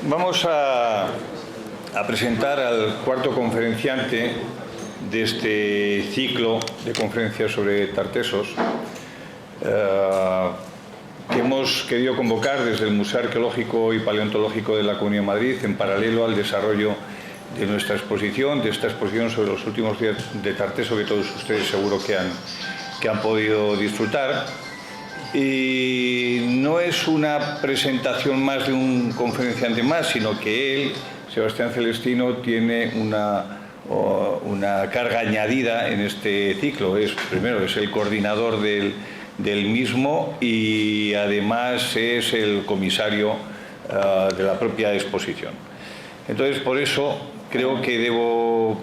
Vamos a presentar al cuarto conferenciante de este ciclo de conferencias sobre Tartesos, que hemos querido convocar desde el Museo Arqueológico y Paleontológico de la Comunidad de Madrid, en paralelo al desarrollo de nuestra exposición, de esta exposición sobre los últimos días de Tarteso, que todos ustedes seguro que han podido disfrutar. Y no es una presentación más de un conferenciante más, sino que él, Sebastián Celestino, tiene una carga añadida en este ciclo. Primero, es el coordinador del mismo y además es el comisario de la propia exposición. Entonces, por eso creo que debo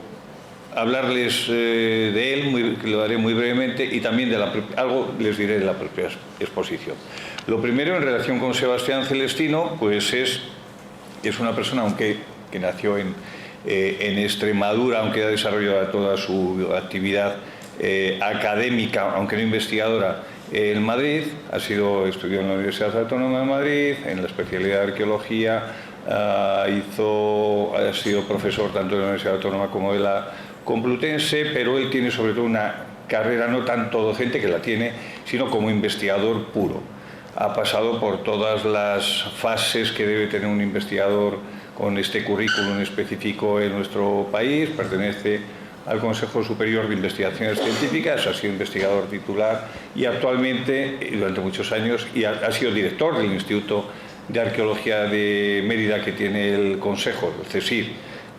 hablarles de él, lo haré muy brevemente, y también algo les diré de la propia exposición. Lo primero, en relación con Sebastián Celestino, pues es una persona, aunque que nació en Extremadura, aunque ha desarrollado toda su actividad académica, aunque no investigadora, en Madrid. Estudió en la Universidad Autónoma de Madrid, en la especialidad de arqueología, ha sido profesor tanto de la Universidad Autónoma como de la Complutense, pero él tiene sobre todo una carrera no tanto docente, que la tiene, sino como investigador puro. Ha pasado por todas las fases que debe tener un investigador con este currículum específico en nuestro país. Pertenece al Consejo Superior de Investigaciones Científicas, ha sido investigador titular y actualmente, durante muchos años, ha sido director del Instituto de Arqueología de Mérida, que tiene el Consejo, el CSIC,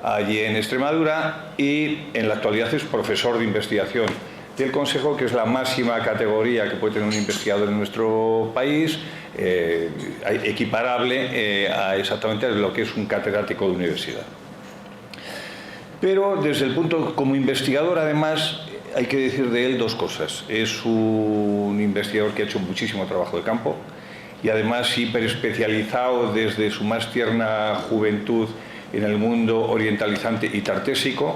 allí en Extremadura, y en la actualidad es profesor de investigación del Consejo, que es la máxima categoría que puede tener un investigador en nuestro país, equiparable exactamente a lo que es un catedrático de universidad. Pero desde el punto como investigador, además, hay que decir de él dos cosas. Es un investigador que ha hecho muchísimo trabajo de campo y además hiperespecializado desde su más tierna juventud en el mundo orientalizante y tartésico.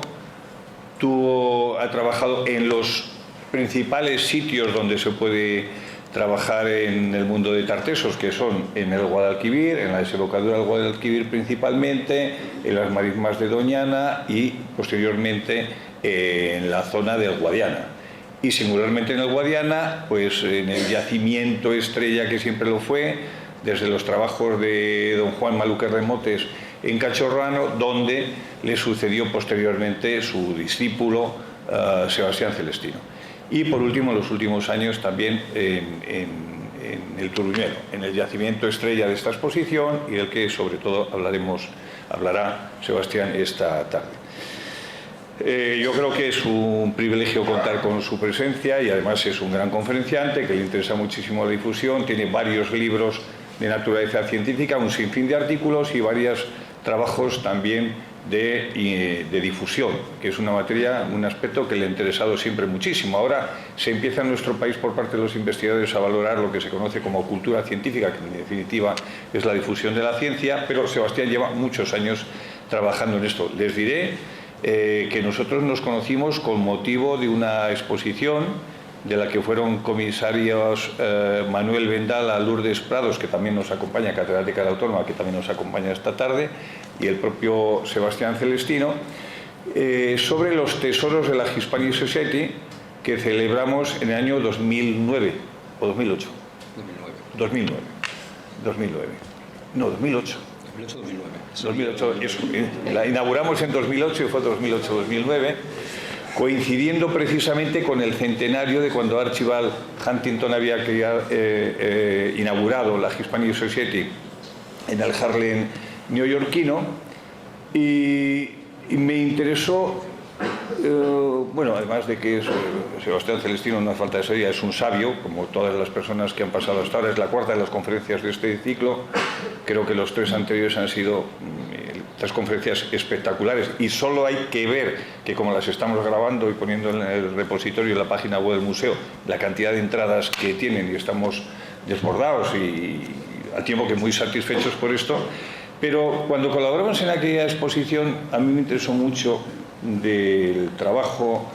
Ha trabajado en los principales sitios donde se puede trabajar en el mundo de Tartesos, que son en el Guadalquivir, en la desembocadura del Guadalquivir principalmente, en las marismas de Doñana y posteriormente en la zona del Guadiana. Y singularmente en el Guadiana, pues en el yacimiento estrella, que siempre lo fue, desde los trabajos de don Juan Maluquer de Motes en Cachorrano, donde le sucedió posteriormente su discípulo Sebastián Celestino. Y por último, en los últimos años también en el Turuñuelo, en el yacimiento estrella de esta exposición, y del que sobre todo hablará Sebastián esta tarde. Yo creo que es un privilegio contar con su presencia, y además es un gran conferenciante que le interesa muchísimo la difusión. Tiene varios libros de naturaleza científica, un sinfín de artículos y varios trabajos también de difusión, que es una materia, un aspecto que le ha interesado siempre muchísimo. Ahora se empieza en nuestro país por parte de los investigadores a valorar lo que se conoce como cultura científica, que en definitiva es la difusión de la ciencia, pero Sebastián lleva muchos años trabajando en esto. Les diré que nosotros nos conocimos con motivo de una exposición de la que fueron comisarios Manuel Vendala, Lourdes Prados, que también nos acompaña, catedrática de la Autónoma, que también nos acompaña esta tarde, y el propio Sebastián Celestino, sobre los tesoros de la Hispanic Society, que celebramos en el año 2009 o 2008. 2009. No, 2008. 2008, eso. La inauguramos en 2008 y fue 2008-2009. Coincidiendo precisamente con el centenario de cuando Archibald Huntington había inaugurado la Hispanic Society en el Harlem neoyorquino, y me interesó, bueno, además de que Sebastián Celestino, no hace falta de ser, es un sabio, como todas las personas que han pasado hasta ahora. Es la cuarta de las conferencias de este ciclo. Creo que los tres anteriores han sido tres conferencias espectaculares, y solo hay que ver que, como las estamos grabando y poniendo en el repositorio, en la página web del museo, la cantidad de entradas que tienen, y estamos desbordados y al tiempo que muy satisfechos por esto. Pero cuando colaboramos en aquella exposición, a mí me interesó mucho del trabajo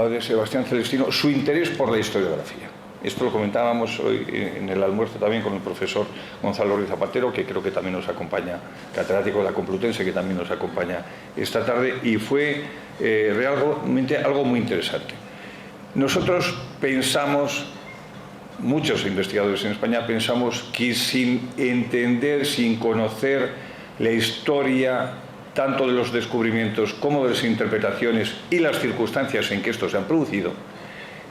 de Sebastián Celestino su interés por la historiografía. Esto lo comentábamos hoy en el almuerzo también con el profesor Gonzalo Ruiz Zapatero, que creo que también nos acompaña, catedrático de la Complutense, que también nos acompaña esta tarde, y fue realmente algo muy interesante. Nosotros pensamos, muchos investigadores en España pensamos que sin entender, sin conocer la historia tanto de los descubrimientos como de las interpretaciones y las circunstancias en que estos se han producido,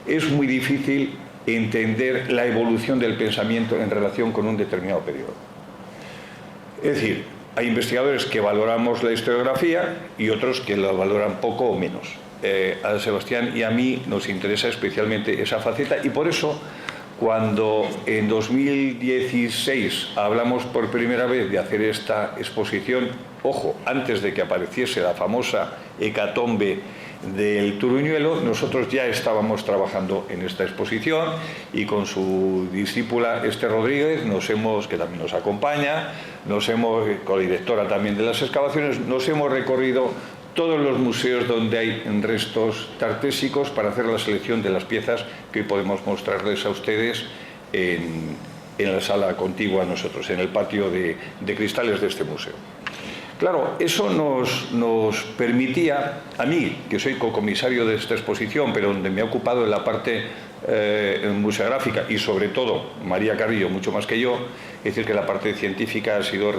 es muy difícil entender la evolución del pensamiento en relación con un determinado periodo. Es decir, hay investigadores que valoramos la historiografía y otros que la valoran poco o menos. A Sebastián y a mí nos interesa especialmente esa faceta, y por eso cuando en 2016 hablamos por primera vez de hacer esta exposición, ojo, antes de que apareciese la famosa hecatombe del Turuñuelo, nosotros ya estábamos trabajando en esta exposición, y con su discípula Esther Rodríguez, que también nos acompaña, codirectora también de las excavaciones, nos hemos recorrido todos los museos donde hay restos tartésicos para hacer la selección de las piezas que hoy podemos mostrarles a ustedes en la sala contigua a nosotros, en el patio de cristales de este museo. Claro, eso nos permitía, a mí, que soy cocomisario de esta exposición, pero donde me he ocupado en la parte museográfica, y sobre todo María Carrillo mucho más que yo, es decir, que la parte científica ha sido la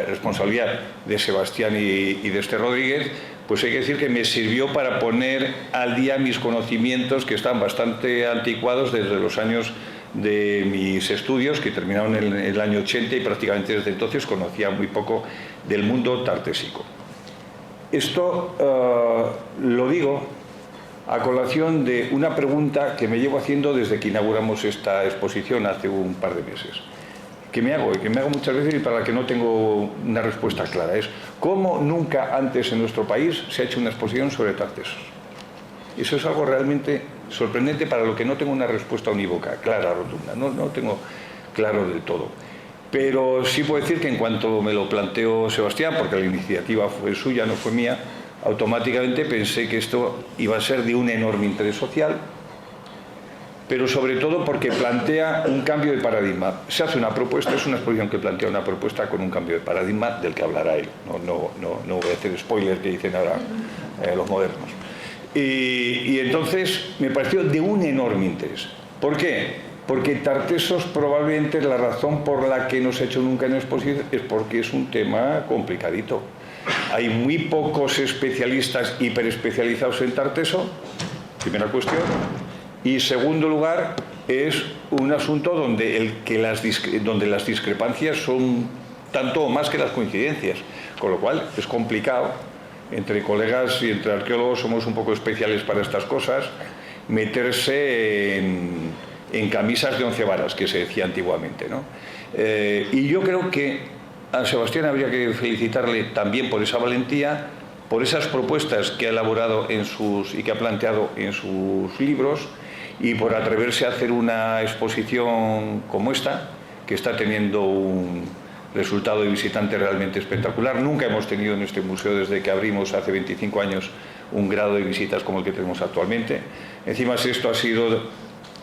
responsabilidad de Sebastián y de Esther Rodríguez, pues hay que decir que me sirvió para poner al día mis conocimientos, que están bastante anticuados desde los años de mis estudios, que terminaron en el año 80, y prácticamente desde entonces conocía muy poco del mundo tartésico. Esto lo digo a colación de una pregunta que me llevo haciendo desde que inauguramos esta exposición hace un par de meses, que me hago muchas veces y para la que no tengo una respuesta clara. Es: ¿cómo nunca antes en nuestro país se ha hecho una exposición sobre tartesos? Eso es algo realmente sorprendente, para lo que no tengo una respuesta unívoca, clara, rotunda. No tengo claro del todo. Pero sí puedo decir que en cuanto me lo planteó Sebastián, porque la iniciativa fue suya, no fue mía, automáticamente pensé que esto iba a ser de un enorme interés social, pero sobre todo porque plantea un cambio de paradigma. Se hace una propuesta, es una exposición que plantea una propuesta con un cambio de paradigma del que hablará él. No voy a hacer spoiler que dicen ahora los modernos. Y entonces me pareció de un enorme interés. ¿Por qué? Porque tartesos probablemente la razón por la que no se ha hecho nunca en exposición es porque es un tema complicadito. Hay muy pocos especialistas hiperespecializados en tarteso, primera cuestión. Y segundo lugar, es un asunto donde las discrepancias son tanto o más que las coincidencias, con lo cual es complicado. Entre colegas y entre arqueólogos somos un poco especiales para estas cosas, meterse en camisas de 11 varas, que se decía antiguamente, ¿no? Y yo creo que a Sebastián habría que felicitarle también por esa valentía, por esas propuestas que ha elaborado y que ha planteado en sus libros, y por atreverse a hacer una exposición como esta, que está teniendo un resultado de visitante realmente espectacular. Nunca hemos tenido en este museo, desde que abrimos hace 25 años, un grado de visitas como el que tenemos actualmente. Encima, esto ha sido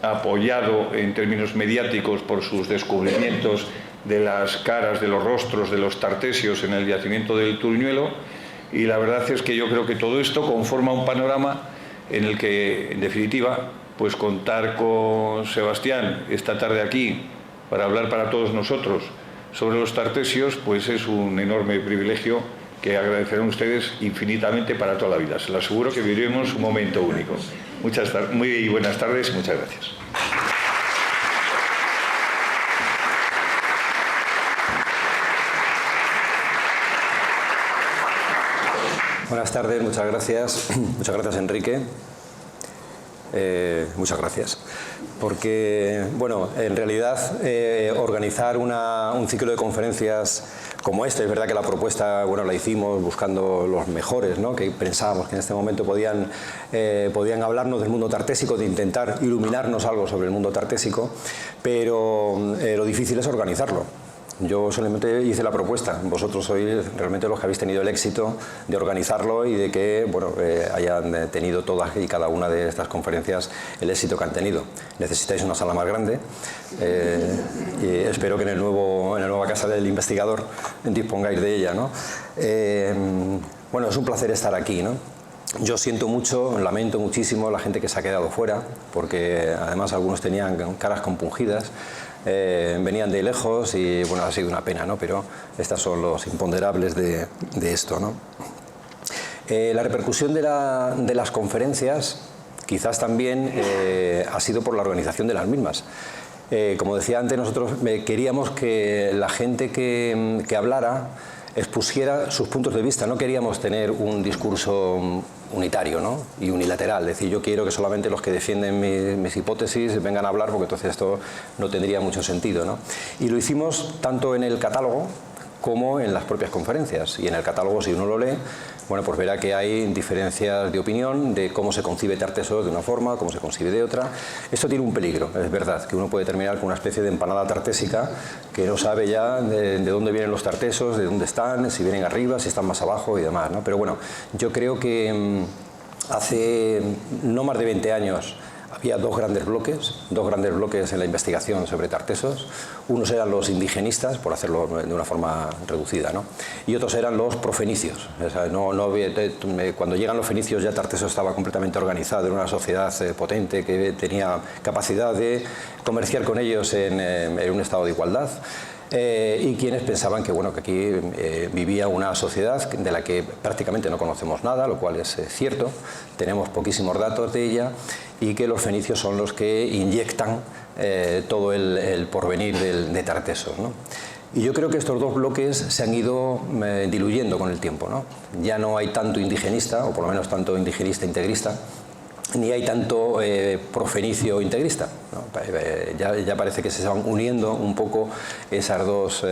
apoyado en términos mediáticos por sus descubrimientos de las caras, de los rostros de los tartesios en el yacimiento del Turuñuelo, y la verdad es que yo creo que todo esto conforma un panorama en el que, en definitiva, pues contar con Sebastián esta tarde aquí para hablar para todos nosotros sobre los tartesios, pues es un enorme privilegio que agradecerán ustedes infinitamente para toda la vida. Se lo aseguro que viviremos un momento único. Muy buenas tardes y muchas gracias. Buenas tardes, muchas gracias. Muchas gracias, Enrique. Muchas gracias. Porque, bueno, en realidad organizar un ciclo de conferencias como este, es verdad que la propuesta, bueno, la hicimos buscando los mejores, ¿no?, que pensábamos que en este momento podían hablarnos del mundo tartésico, de intentar iluminarnos algo sobre el mundo tartésico, pero lo difícil es organizarlo. Yo solamente hice la propuesta. Vosotros sois realmente los que habéis tenido el éxito de organizarlo y de que hayan tenido todas y cada una de estas conferencias el éxito que han tenido. Necesitáis una sala más grande y espero que en la nueva casa del investigador dispongáis de ella, ¿no? Bueno, es un placer estar aquí, ¿no? Yo siento mucho, lamento muchísimo a la gente que se ha quedado fuera, porque además algunos tenían caras compungidas. Venían de lejos y bueno, ha sido una pena, ¿no? Pero estos son los imponderables de esto, ¿no? La repercusión de las conferencias quizás también ha sido por la organización de las mismas. Como decía antes, nosotros queríamos que la gente que hablara expusiera sus puntos de vista. No queríamos tener un discurso unitario, ¿no? Y unilateral, es decir, yo quiero que solamente los que defienden mis hipótesis vengan a hablar, porque entonces esto no tendría mucho sentido, ¿no? Y lo hicimos tanto en el catálogo como en las propias conferencias. Y en el catálogo, si uno lo lee, bueno, pues verá que hay diferencias de opinión de cómo se concibe Tartessos de una forma, cómo se concibe de otra. Esto tiene un peligro, es verdad, que uno puede terminar con una especie de empanada tartésica que no sabe ya de dónde vienen los tartesos, de dónde están, si vienen arriba, si están más abajo y demás, ¿no? Pero bueno, yo creo que hace no más de 20 años había dos grandes bloques en la investigación sobre Tartessos. Unos eran los indigenistas, por hacerlo de una forma reducida, ¿no? Y otros eran los profenicios. O sea, cuando llegan los fenicios ya Tartessos estaba completamente organizado, era una sociedad potente que tenía capacidad de comerciar con ellos en un estado de igualdad. Y quienes pensaban que, bueno, que aquí vivía una sociedad de la que prácticamente no conocemos nada, lo cual es cierto, tenemos poquísimos datos de ella, y que los fenicios son los que inyectan todo el porvenir de Tartessos, ¿no? Y yo creo que estos dos bloques se han ido diluyendo con el tiempo, ¿no? Ya no hay tanto indigenista, o por lo menos tanto indigenista integrista, ni hay tanto profenicio integrista, ¿no? Ya parece que se van uniendo un poco esas dos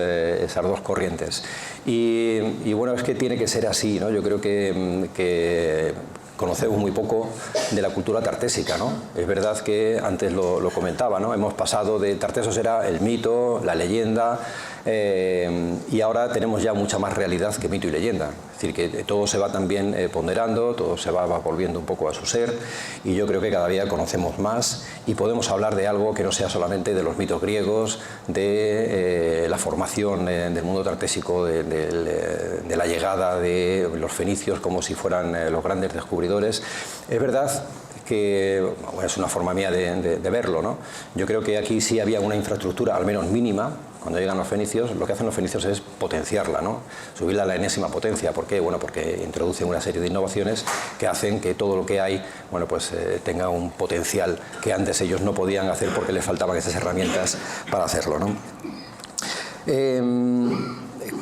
corrientes. Y bueno, es que tiene que ser así, ¿no? Yo creo que conocemos muy poco de la cultura tartésica, ¿no? Es verdad que antes lo comentaba, ¿no? Hemos pasado de Tartessos era el mito, la leyenda, y ahora tenemos ya mucha más realidad que mito y leyenda. Es decir, que todo se va también ponderando, todo se va volviendo un poco a su ser, y yo creo que cada día conocemos más y podemos hablar de algo que no sea solamente de los mitos griegos, de la formación del mundo tartésico, de la llegada de los fenicios como si fueran los grandes descubridores. Es verdad que bueno, es una forma mía de verlo, ¿no? Yo creo que aquí sí había una infraestructura, al menos mínima. Cuando llegan los fenicios, lo que hacen los fenicios es potenciarla, ¿no? Subirla a la enésima potencia. ¿Por qué? Bueno, porque introducen una serie de innovaciones que hacen que todo lo que hay, bueno, pues tenga un potencial que antes ellos no podían hacer porque les faltaban esas herramientas para hacerlo, ¿no?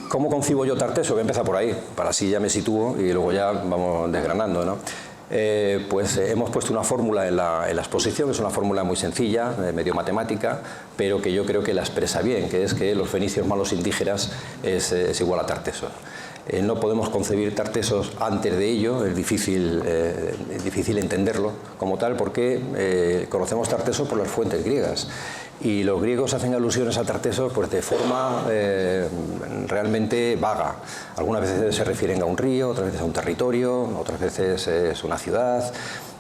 ¿Cómo concibo yo Tarteso? Voy a empezar por ahí, para así ya me sitúo y luego ya vamos desgranando, ¿no? Pues hemos puesto una fórmula en la exposición, es una fórmula muy sencilla, medio matemática, pero que yo creo que la expresa bien, que es que los fenicios malos indígenas es igual a Tartessos. No podemos concebir Tartessos antes de ello, es difícil entenderlo como tal, porque conocemos Tartessos por las fuentes griegas. Y los griegos hacen alusiones a Tartessos pues de forma realmente vaga. Algunas veces se refieren a un río, otras veces a un territorio, otras veces es una ciudad.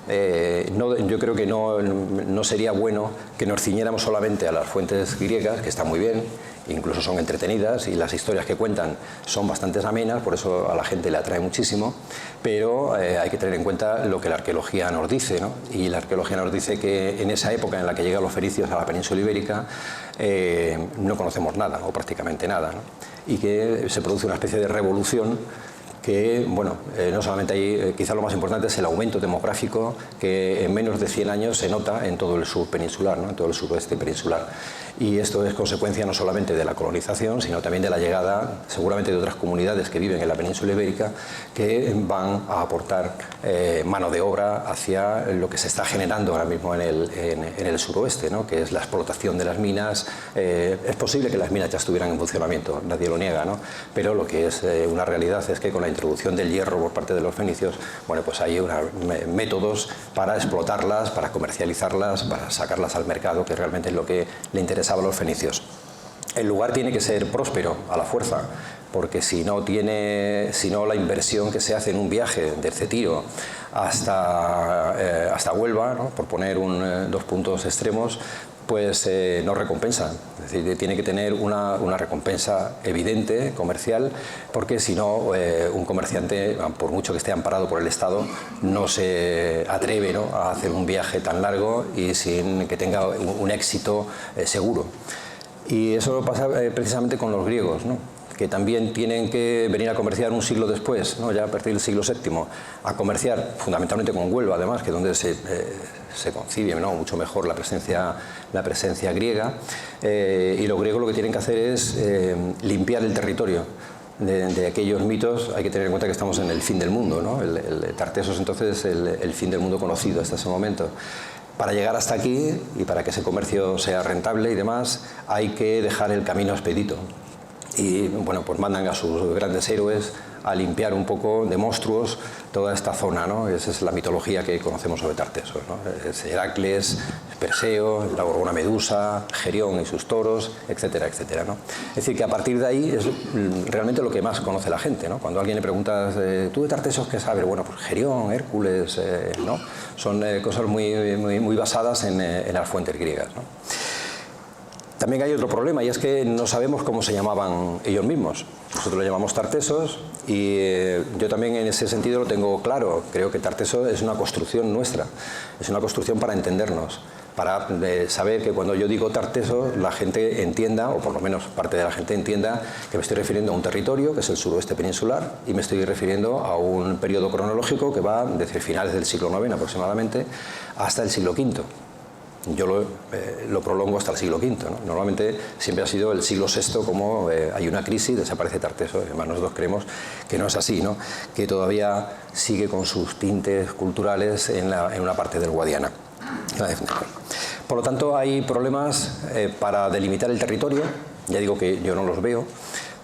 Yo creo que no sería bueno que nos ciñéramos solamente a las fuentes griegas, que están muy bien, incluso son entretenidas y las historias que cuentan son bastante amenas, por eso a la gente le atrae muchísimo, pero hay que tener en cuenta lo que la arqueología nos dice, ¿no? Y la arqueología nos dice que en esa época en la que llegan los fenicios a la península ibérica no conocemos nada, o prácticamente nada, ¿no? Y que se produce una especie de revolución que, bueno, no solamente hay, quizá lo más importante es el aumento demográfico que en menos de 100 años se nota en todo el sur peninsular, ¿no? En todo el suroeste peninsular. Y esto es consecuencia no solamente de la colonización, sino también de la llegada, seguramente, de otras comunidades que viven en la península ibérica, que van a aportar mano de obra hacia lo que se está generando ahora mismo en el suroeste, ¿no? Que es la explotación de las minas. Es posible que las minas ya estuvieran en funcionamiento, nadie lo niega, ¿no? Pero lo que es una realidad es que con la introducción del hierro por parte de los fenicios, bueno, pues hay métodos para explotarlas, para comercializarlas, para sacarlas al mercado, que realmente es lo que le interesaba a los fenicios. El lugar tiene que ser próspero a la fuerza, porque si no la inversión que se hace en un viaje desde Tiro hasta Huelva, ¿no?, por poner dos puntos extremos, pues no recompensa. Es decir, tiene que tener una recompensa evidente, comercial, porque si no, un comerciante, por mucho que esté amparado por el Estado, no se atreve, ¿no?, a hacer un viaje tan largo y sin que tenga un éxito seguro. Y eso pasa precisamente con los griegos, ¿no?, que también tienen que venir a comerciar un siglo después, ¿no?, ya a partir del siglo VII, a comerciar fundamentalmente con Huelva, además, que es donde se concibe, ¿no?, mucho mejor la presencia griega, y los griegos lo que tienen que hacer es limpiar el territorio de aquellos mitos. Hay que tener en cuenta que estamos en el fin del mundo, ¿no? El Tartesos entonces es el fin del mundo conocido hasta ese momento. Para llegar hasta aquí y para que ese comercio sea rentable y demás, hay que dejar el camino expedito. Y bueno, pues mandan a sus grandes héroes a limpiar un poco de monstruos toda esta zona, ¿no? Esa es la mitología que conocemos sobre Tartesos, ¿no? Es Heracles, Perseo, la gorgona Medusa, Gerión y sus toros, etcétera, etcétera, ¿no? Es decir, que a partir de ahí es realmente lo que más conoce la gente, ¿no? Cuando a alguien le preguntas, ¿tú de Tartesos qué sabes? Bueno, pues Gerión, Hércules, ¿no? Son cosas muy basadas en las fuentes griegas, ¿no? También hay otro problema, y es que no sabemos cómo se llamaban ellos mismos. Nosotros lo llamamos Tartesos, y yo también en ese sentido lo tengo claro. Creo que Tarteso es una construcción nuestra, es una construcción para entendernos, para saber que cuando yo digo Tarteso la gente entienda, o por lo menos parte de la gente entienda, que me estoy refiriendo a un territorio que es el suroeste peninsular, y me estoy refiriendo a un periodo cronológico que va desde finales del siglo IX aproximadamente hasta el siglo V. Yo lo prolongo hasta el siglo V, ¿no? Normalmente siempre ha sido el siglo VI, como hay una crisis, desaparece Tarteso. Además, nosotros creemos que no es así, ¿no?, que todavía sigue con sus tintes culturales en una parte del Guadiana. Por lo tanto, hay problemas para delimitar el territorio. Ya digo que yo no los veo,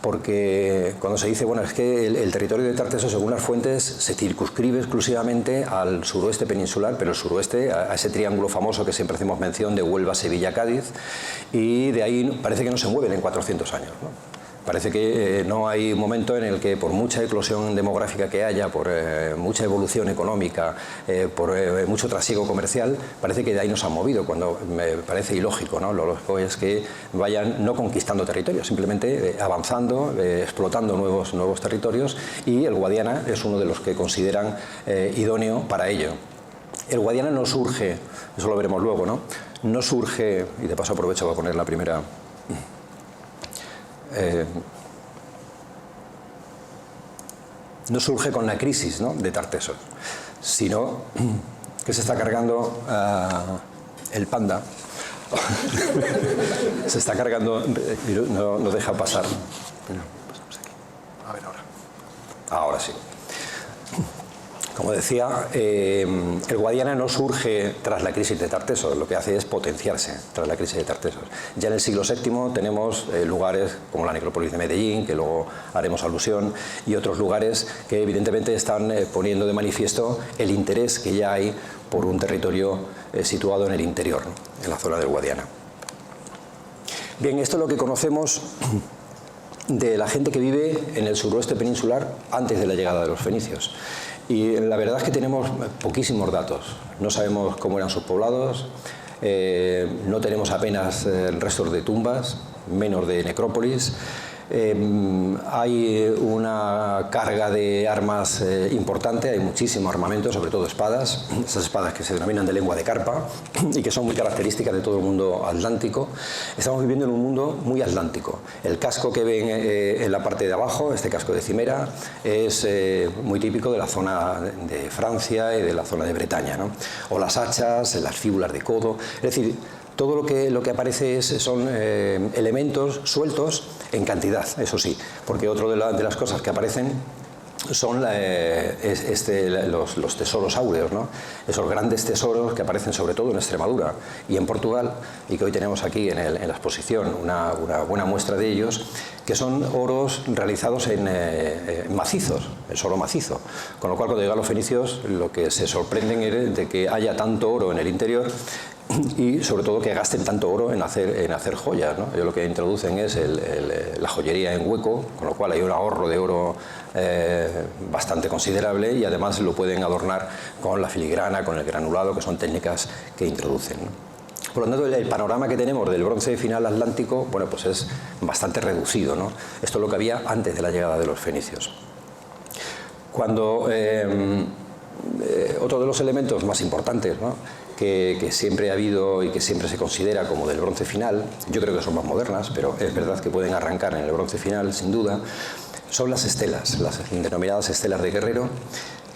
porque cuando se dice, bueno, es que el territorio de Tarteso, según las fuentes, se circunscribe exclusivamente al suroeste peninsular, pero el suroeste, a ese triángulo famoso que siempre hacemos mención de Huelva, Sevilla, Cádiz, y de ahí parece que no se mueven en 400 años, ¿no? Parece que no hay momento en el que, por mucha eclosión demográfica que haya, por mucha evolución económica, por mucho trasiego comercial, parece que de ahí nos han movido, cuando me parece ilógico, ¿no? Lo lógico es que vayan no conquistando territorios, simplemente avanzando, explotando nuevos territorios, y el Guadiana es uno de los que consideran idóneo para ello. El Guadiana no surge, eso lo veremos luego, ¿no? No surge, y de paso aprovecho para poner la primera... no surge con la crisis, ¿no?, de Tartesos, sino que se está cargando el panda. Se está cargando, no deja pasar. A ver ahora. Ahora sí. Como decía, el Guadiana no surge tras la crisis de Tartesos, lo que hace es potenciarse tras la crisis de Tartesos. Ya en el siglo VII tenemos lugares como la necrópolis de Medellín, que luego haremos alusión, y otros lugares que evidentemente están poniendo de manifiesto el interés que ya hay por un territorio situado en el interior, ¿no?, en la zona del Guadiana. Bien, esto es lo que conocemos de la gente que vive en el suroeste peninsular antes de la llegada de los fenicios. Y la verdad es que tenemos poquísimos datos. No sabemos cómo eran sus poblados, no tenemos apenas restos de tumbas, menos de necrópolis. Hay una carga de armas importante, hay muchísimo armamento, sobre todo espadas, esas espadas que se denominan de lengua de carpa y que son muy características de todo el mundo atlántico. Estamos viviendo en un mundo muy atlántico. El casco que ven en la parte de abajo, este casco de cimera, es muy típico de la zona de Francia y de la zona de Bretaña, ¿no? O las hachas, las fíbulas de codo, es decir, todo lo que aparece son elementos sueltos en cantidad, eso sí, porque otra de las cosas que aparecen son los tesoros áureos, ¿no? Esos grandes tesoros que aparecen sobre todo en Extremadura y en Portugal, y que hoy tenemos aquí en la exposición una buena muestra de ellos, que son oros realizados en macizos, es oro macizo, con lo cual cuando llegan los fenicios lo que se sorprenden es de que haya tanto oro en el interior y sobre todo que gasten tanto oro en hacer joyas, ¿no? Ellos lo que introducen es la joyería en hueco, con lo cual hay un ahorro de oro bastante considerable, y además lo pueden adornar con la filigrana, con el granulado, que son técnicas que introducen, ¿no? Por lo tanto, el panorama que tenemos del bronce final atlántico, bueno, pues es bastante reducido, ¿no? Esto es lo que había antes de la llegada de los fenicios. Cuando otro de los elementos más importantes, ¿no?, que siempre ha habido y que siempre se considera como del bronce final, yo creo que son más modernas, pero es verdad que pueden arrancar en el bronce final, sin duda, son las estelas, las denominadas estelas de Guerrero,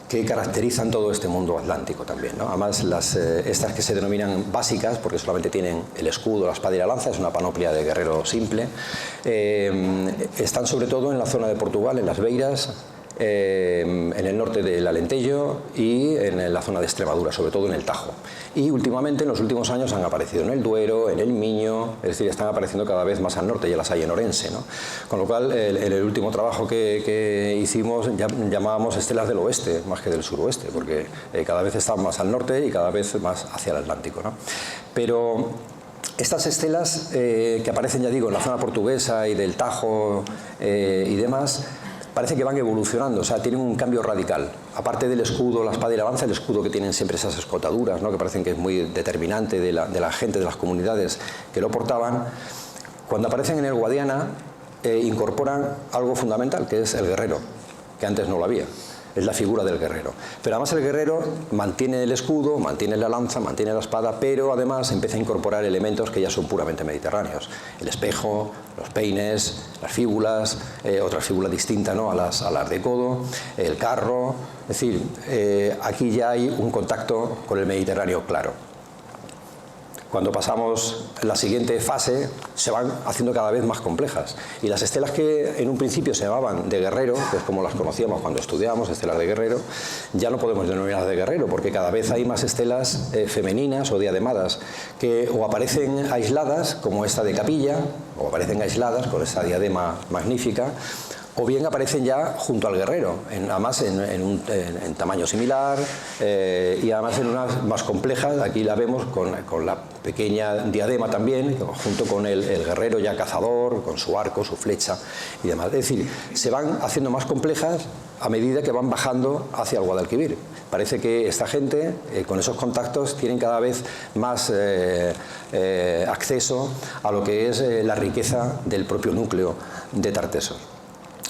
que caracterizan todo este mundo atlántico también, ¿no? Además, estas que se denominan básicas, porque solamente tienen el escudo, la espada y la lanza, es una panoplia de guerrero simple, están sobre todo en la zona de Portugal, en las Beiras, en el norte del Alentejo y en la zona de Extremadura, sobre todo en el Tajo. Y últimamente, en los últimos años, han aparecido en el Duero, en el Miño, es decir, están apareciendo cada vez más al norte, ya las hay en Orense, ¿no? Con lo cual, en el último trabajo que hicimos llamábamos estelas del oeste más que del suroeste, porque cada vez están más al norte y cada vez más hacia el Atlántico, ¿no? Pero estas estelas que aparecen, ya digo, en la zona portuguesa y del Tajo y demás, parece que van evolucionando, o sea, tienen un cambio radical. Aparte del escudo, la espada y la lanza, el escudo que tienen siempre esas escotaduras, ¿no?, que parecen que es muy determinante de la gente, de las comunidades que lo portaban, cuando aparecen en el Guadiana incorporan algo fundamental, que es el guerrero, que antes no lo había. Es la figura del guerrero. Pero además el guerrero mantiene el escudo, mantiene la lanza, mantiene la espada, pero además empieza a incorporar elementos que ya son puramente mediterráneos. El espejo, los peines, las fíbulas, otras fíbulas distintas, ¿no?, a las de codo, el carro. Es decir, aquí ya hay un contacto con el Mediterráneo claro. Cuando pasamos la siguiente fase, se van haciendo cada vez más complejas. Y las estelas que en un principio se llamaban de guerrero, que es como las conocíamos cuando estudiábamos, estelas de guerrero, ya no podemos denominarlas de guerrero, porque cada vez hay más estelas femeninas o diademadas, que o aparecen aisladas, como esta de capilla, o aparecen aisladas con esta diadema magnífica, o bien aparecen ya junto al guerrero, además en tamaño similar, y además en unas más complejas. Aquí la vemos con la pequeña diadema también, junto con el guerrero ya cazador, con su arco, su flecha y demás. Es decir, se van haciendo más complejas a medida que van bajando hacia el Guadalquivir. Parece que esta gente, con esos contactos, tienen cada vez más acceso a lo que es la riqueza del propio núcleo de Tartesos.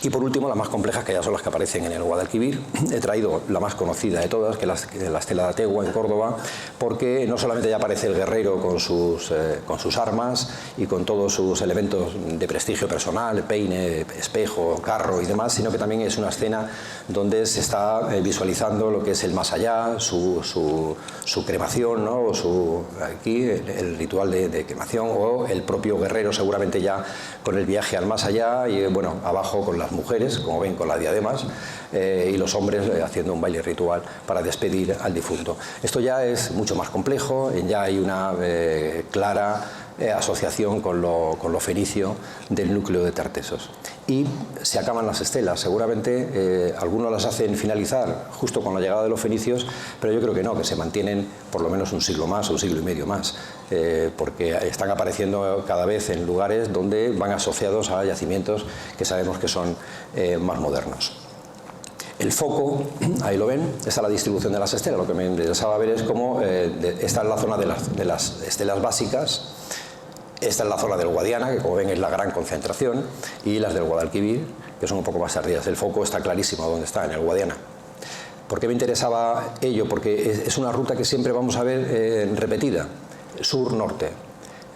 Y por último, las más complejas, que ya son las que aparecen en el Guadalquivir. He traído la más conocida de todas, que es la estela de Ategua, en Córdoba, porque no solamente ya aparece el guerrero con sus armas y con todos sus elementos de prestigio personal, peine, espejo, carro y demás, sino que también es una escena donde se está visualizando lo que es el más allá, su cremación, ¿no?, o aquí el ritual de cremación, o el propio guerrero seguramente ya con el viaje al más allá, y bueno, abajo con las mujeres, como ven, con las diademas, y los hombres haciendo un baile ritual para despedir al difunto. Esto ya es mucho más complejo, ya hay una clara asociación con lo fenicio del núcleo de Tartesos. Y se acaban las estelas. Seguramente algunos las hacen finalizar justo con la llegada de los fenicios, pero yo creo que no, que se mantienen por lo menos un siglo más o un siglo y medio más, porque están apareciendo cada vez en lugares donde van asociados a yacimientos que sabemos que son más modernos. El foco, ahí lo ven, esa es la distribución de las estelas. Lo que me interesaba ver es cómo esta es la zona de las estelas básicas. Esta es la zona del Guadiana, que como ven es la gran concentración, y las del Guadalquivir, que son un poco más tardías. El foco está clarísimo donde está, en el Guadiana. ¿Por qué me interesaba ello? Porque es una ruta que siempre vamos a ver repetida, sur-norte.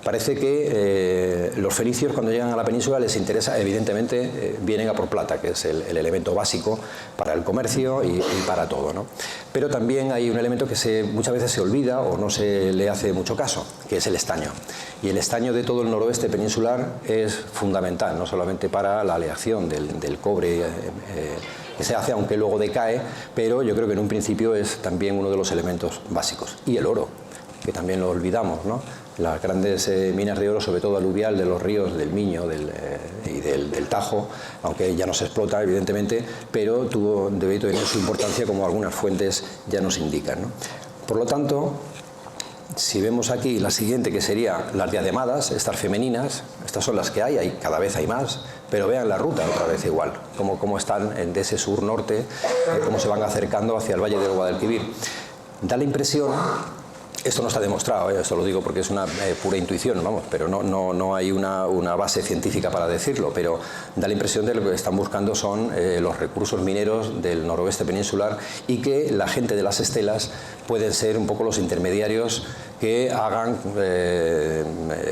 Parece que los fenicios, cuando llegan a la península, les interesa, evidentemente, vienen a por plata, que es el elemento básico para el comercio y para todo, ¿no? Pero también hay un elemento que muchas veces se olvida o no se le hace mucho caso, que es el estaño. Y el estaño de todo el noroeste peninsular es fundamental, no solamente para la aleación del cobre que se hace, aunque luego decae, pero yo creo que en un principio es también uno de los elementos básicos. Y el oro, que también lo olvidamos, ¿no? Las grandes minas de oro, sobre todo aluvial de los ríos del Miño y del Tajo, aunque ya no se explota evidentemente, pero debe tener su importancia, como algunas fuentes ya nos indican, ¿no? Por lo tanto, Si vemos aquí la siguiente, que sería las diademadas, estas femeninas, estas son las que hay, cada vez hay más, pero vean la ruta otra vez igual, cómo están de ese sur-norte, cómo se van acercando hacia el Valle del Guadalquivir. Da la impresión, esto no está demostrado, esto lo digo porque es una pura intuición, vamos, pero no hay una base científica para decirlo, pero da la impresión de lo que están buscando son los recursos mineros del noroeste peninsular y que la gente de las estelas pueden ser un poco los intermediarios que hagan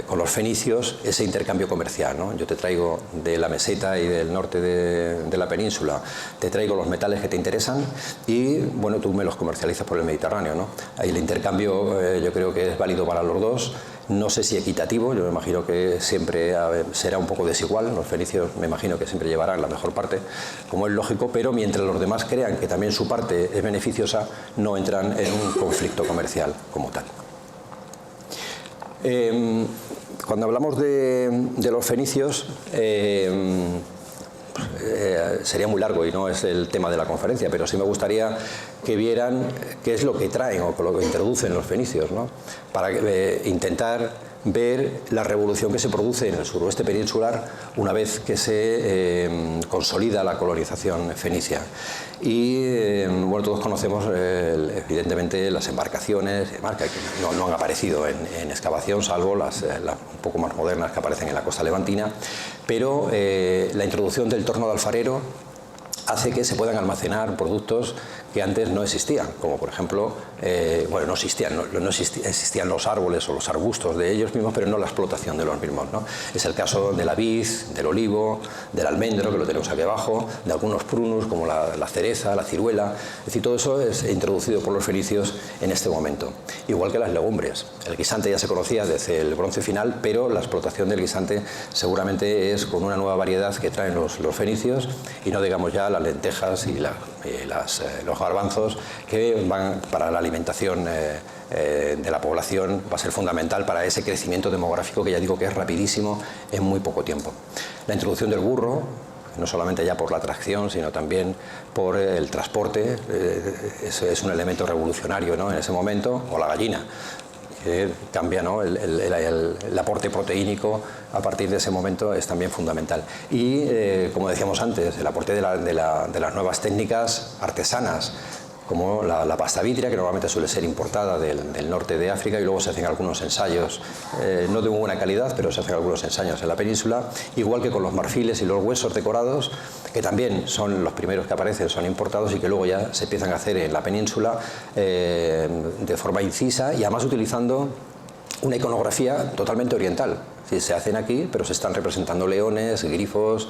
con los fenicios ese intercambio comercial, ¿no? Yo te traigo de la meseta y del norte de la península, te traigo los metales que te interesan y bueno, tú me los comercializas por el Mediterráneo, ¿no? Ahí el intercambio yo creo que es válido para los dos. No sé si equitativo, yo me imagino que siempre será un poco desigual, los fenicios me imagino que siempre llevarán la mejor parte, como es lógico, pero mientras los demás crean que también su parte es beneficiosa, no entran en un conflicto comercial como tal. Cuando hablamos de los fenicios, sería muy largo y no es el tema de la conferencia, pero sí me gustaría que vieran qué es lo que traen o lo que introducen los fenicios, ¿no? Para intentar ver la revolución que se produce en el suroeste peninsular una vez que se consolida la colonización fenicia. Y bueno, todos conocemos evidentemente las embarcaciones que no han aparecido en excavación, salvo las un poco más modernas que aparecen en la costa levantina, pero la introducción del torno de alfarero hace que se puedan almacenar productos que antes no existían, como por ejemplo, bueno, no existían los árboles o los arbustos de ellos mismos, pero no la explotación de los mismos, ¿no? Es el caso de la vid, del olivo, del almendro, que lo tenemos aquí abajo, de algunos prunus como la cereza, la ciruela, es decir, todo eso es introducido por los fenicios en este momento. Igual que las legumbres, el guisante ya se conocía desde el bronce final, pero la explotación del guisante seguramente es con una nueva variedad que traen los fenicios y no digamos ya las lentejas y los garbanzos, que van para la alimentación de la población, va a ser fundamental para ese crecimiento demográfico que ya digo que es rapidísimo en muy poco tiempo. La introducción del burro, no solamente ya por la tracción, sino también por el transporte, es un elemento revolucionario, ¿no? En ese momento, o la gallina, que cambia, ¿no? El aporte proteínico a partir de ese momento es también fundamental. Y, como decíamos antes, el aporte de las nuevas técnicas artesanas, como la pasta vitria, que normalmente suele ser importada del norte de África, y luego se hacen algunos ensayos, no de muy buena calidad, pero se hacen algunos ensayos en la península, igual que con los marfiles y los huesos decorados, que también son los primeros que aparecen, son importados y que luego ya se empiezan a hacer en la península de forma incisa y además utilizando una iconografía totalmente oriental. Sí, se hacen aquí, pero se están representando leones, grifos,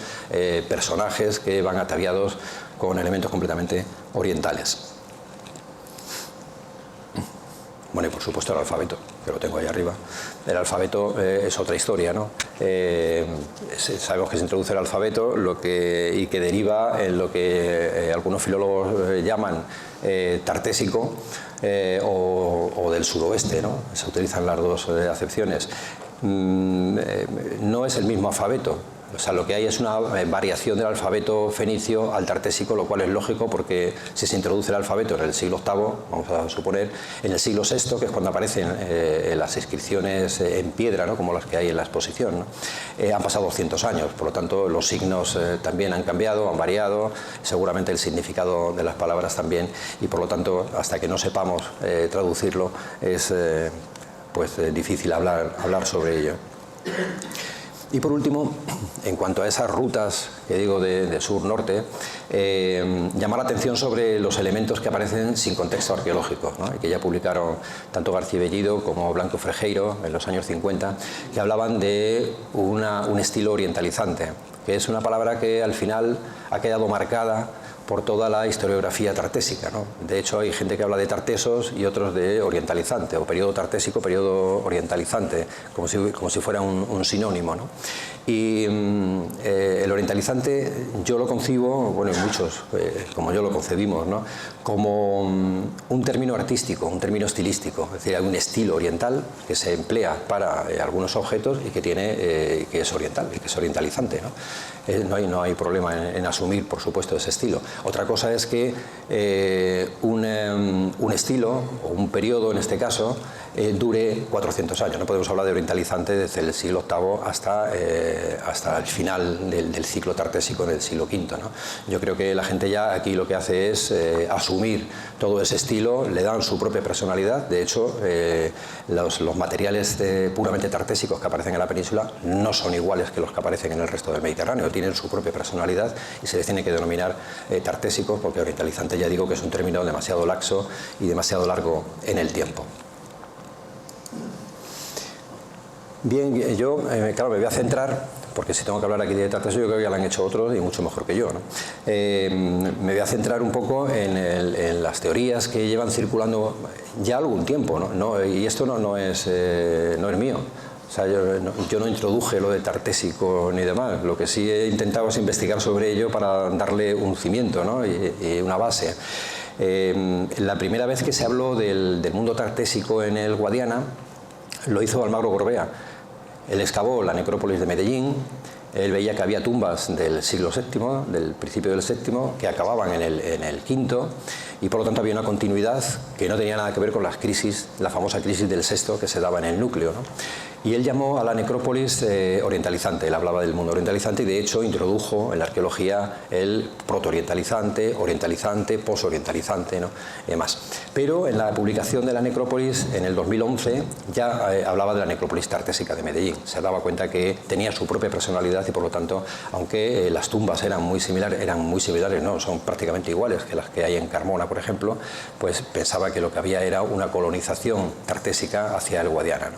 personajes que van ataviados con elementos completamente orientales. Bueno, y por supuesto el alfabeto, que lo tengo ahí arriba. El alfabeto es otra historia, ¿no? Sabemos que se introduce el alfabeto y que deriva en lo que algunos filólogos llaman tartésico o del suroeste, ¿no? Se utilizan las dos acepciones. No es el mismo alfabeto. O sea, lo que hay es una variación del alfabeto fenicio al tartésico, lo cual es lógico porque si se introduce el alfabeto en el siglo VIII, vamos a suponer, en el siglo VI, que es cuando aparecen las inscripciones en piedra, ¿no? Como las que hay en la exposición, ¿no? Han pasado 200 años, por lo tanto los signos también han cambiado, han variado, seguramente el significado de las palabras también, y por lo tanto hasta que no sepamos traducirlo es difícil hablar sobre ello. Y por último, en cuanto a esas rutas que digo de sur-norte, llamar la atención sobre los elementos que aparecen sin contexto arqueológico, ¿no? Y que ya publicaron tanto García Bellido como Blanco Frejeiro en los años 50, que hablaban de un estilo orientalizante, que es una palabra que al final ha quedado marcada por toda la historiografía tartésica, ¿no? De hecho, hay gente que habla de tartesos y otros de orientalizante, o periodo tartésico, periodo orientalizante, como si fuera un sinónimo, ¿no? Y el orientalizante yo lo concibo, bueno, muchos, como yo lo concebimos, ¿no? Como un término artístico, un término estilístico, es decir, hay un estilo oriental que se emplea para algunos objetos y que es oriental, y que es orientalizante, ¿no? No hay problema en asumir, por supuesto, ese estilo. Otra cosa es que un estilo, o un periodo en este caso, dure 400 años. No podemos hablar de orientalizante desde el siglo VIII hasta el final del ciclo tartésico del siglo V, ¿no? Yo creo que la gente ya aquí lo que hace es asumir todo ese estilo, le dan su propia personalidad. De hecho, los materiales puramente tartésicos que aparecen en la península no son iguales que los que aparecen en el resto del Mediterráneo, tienen su propia personalidad y se les tiene que denominar tartésicos, porque orientalizante, ya digo, que es un término demasiado laxo y demasiado largo en el tiempo. Bien, yo, claro, me voy a centrar, porque si tengo que hablar aquí de tarteso, yo creo que ya lo han hecho otros y mucho mejor que yo, ¿no? Me voy a centrar un poco en las teorías que llevan circulando ya algún tiempo, ¿no? Y esto no es mío. O sea, yo no introduje lo de tartésico ni demás. Lo que sí he intentado es investigar sobre ello para darle un cimiento, ¿no? y una base. La primera vez que se habló del mundo tartésico en el Guadiana lo hizo Almagro Gorbea. Él excavó la necrópolis de Medellín. Él veía que había tumbas del siglo VII, del principio del VII, que acababan en el V, y por lo tanto había una continuidad que no tenía nada que ver con las crisis, la famosa crisis del VI que se daba en el núcleo, ¿no? Y él llamó a la necrópolis orientalizante. Él hablaba del mundo orientalizante y de hecho introdujo en la arqueología el proto-orientalizante, orientalizante, posorientalizante, ¿no? Y demás. Pero en la publicación de la necrópolis en el 2011 ya hablaba de la necrópolis tartésica de Medellín. Se daba cuenta que tenía su propia personalidad y por lo tanto, aunque las tumbas eran muy similares, no, son prácticamente iguales que las que hay en Carmona, por ejemplo, pues pensaba que lo que había era una colonización tartésica hacia el Guadiana, ¿no?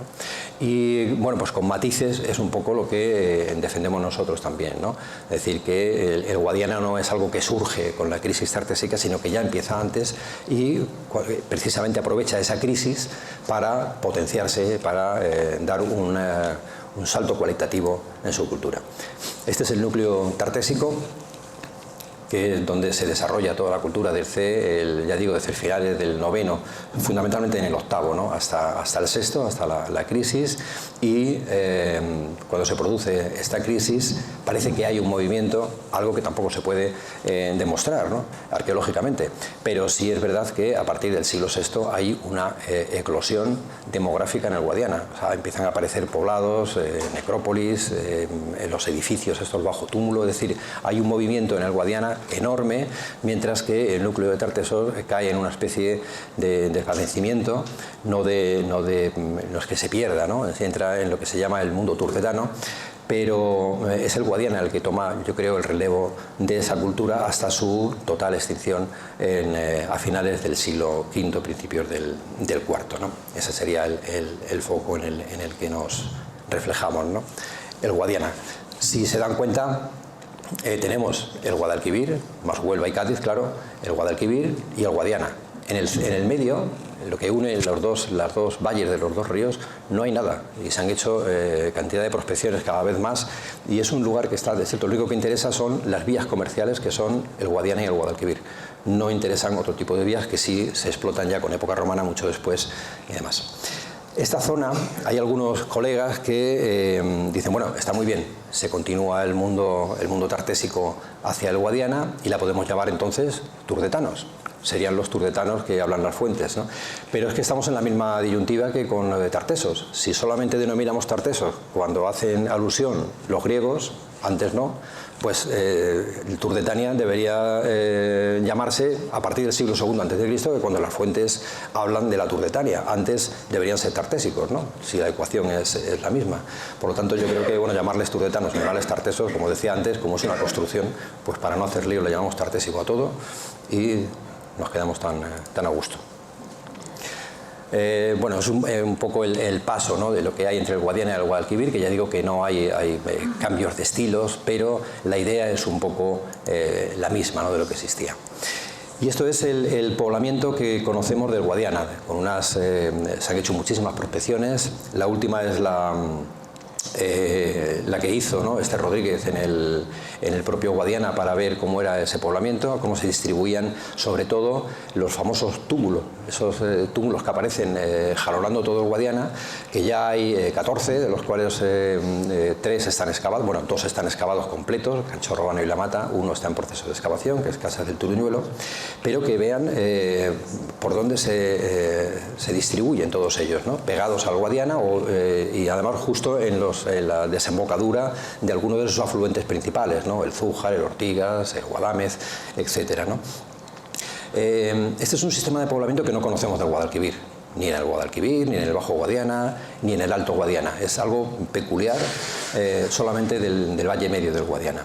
Y bueno, pues con matices es un poco lo que defendemos nosotros también, ¿no? Es decir, que el Guadiana no es algo que surge con la crisis tartésica, sino que ya empieza antes y precisamente aprovecha esa crisis para potenciarse, para dar un salto cualitativo en su cultura. Este es el núcleo tartésico, que es donde se desarrolla toda la cultura del C, ya digo, desde finales del IX, fundamentalmente en el VIII, ¿no? hasta el VI, hasta la crisis, y cuando se produce esta crisis parece que hay un movimiento, algo que tampoco se puede demostrar, ¿no? arqueológicamente, pero sí es verdad que a partir del siglo VI hay una eclosión demográfica en el Guadiana. O sea, empiezan a aparecer poblados, necrópolis, los edificios estos bajo túmulo, es decir, hay un movimiento en el Guadiana enorme, mientras que el núcleo de Tartessos cae en una especie de desvanecimiento, no es que se pierda, ¿no? Se entra en lo que se llama el mundo turdetano, pero es el Guadiana el que toma, yo creo, el relevo de esa cultura hasta su total extinción a finales del siglo V, principios del IV, ¿no? Ese sería el foco en el que nos reflejamos, ¿no? El Guadiana. Si se dan cuenta, tenemos el Guadalquivir, más Huelva y Cádiz, claro, el Guadalquivir y el Guadiana. En el medio, lo que une las dos valles de los dos ríos, no hay nada y se han hecho cantidad de prospecciones cada vez más y es un lugar que está desierto. Lo único que interesa son las vías comerciales, que son el Guadiana y el Guadalquivir. No interesan otro tipo de vías que sí se explotan ya con época romana, mucho después y demás. Esta zona, hay algunos colegas que dicen, bueno, está muy bien, se continúa el mundo tartésico hacia el Guadiana y la podemos llamar entonces turdetanos. Serían los turdetanos que hablan las fuentes, ¿no? Pero es que estamos en la misma disyuntiva que con lo de Tartesos. Si solamente denominamos Tartesos cuando hacen alusión los griegos, antes no, pues el Turdetania debería llamarse a partir del siglo II a.C., que cuando las fuentes hablan de la Turdetania. Antes deberían ser tartésicos, ¿no? Si la ecuación es la misma. Por lo tanto, yo creo que bueno, llamarles turdetanos, llamarles tartesos, como decía antes, como es una construcción, pues para no hacer lío le llamamos tartésico a todo y nos quedamos tan a gusto. Bueno, es un poco el paso, ¿no?, de lo que hay entre el Guadiana y el Guadalquivir, que ya digo que no hay cambios de estilos, pero la idea es un poco la misma, ¿no?, de lo que existía. Y esto es el poblamiento que conocemos del Guadiana. Se han hecho muchísimas prospecciones. La última es la que hizo, ¿no?, Rodríguez en en el propio Guadiana para ver cómo era ese poblamiento, cómo se distribuían sobre todo los famosos túmulos, esos túmulos que aparecen jalonando todo el Guadiana, que ya hay 14, de los cuales 3 están excavados, bueno, 2 están excavados completos, Canchorroano y La Mata, uno está en proceso de excavación, que es Casas del Turuñuelo, pero que vean por dónde se distribuyen todos ellos, ¿no? Pegados al Guadiana y además justo en la desembocadura de algunos de sus afluentes principales, ¿no? El Zújar, el Ortigas, el Guadamez, etcétera, ¿no? Este es un sistema de poblamiento que no conocemos del Guadalquivir, ni en el Guadalquivir, ni en el Bajo Guadiana, ni en el Alto Guadiana. Es algo peculiar solamente del Valle Medio del Guadiana.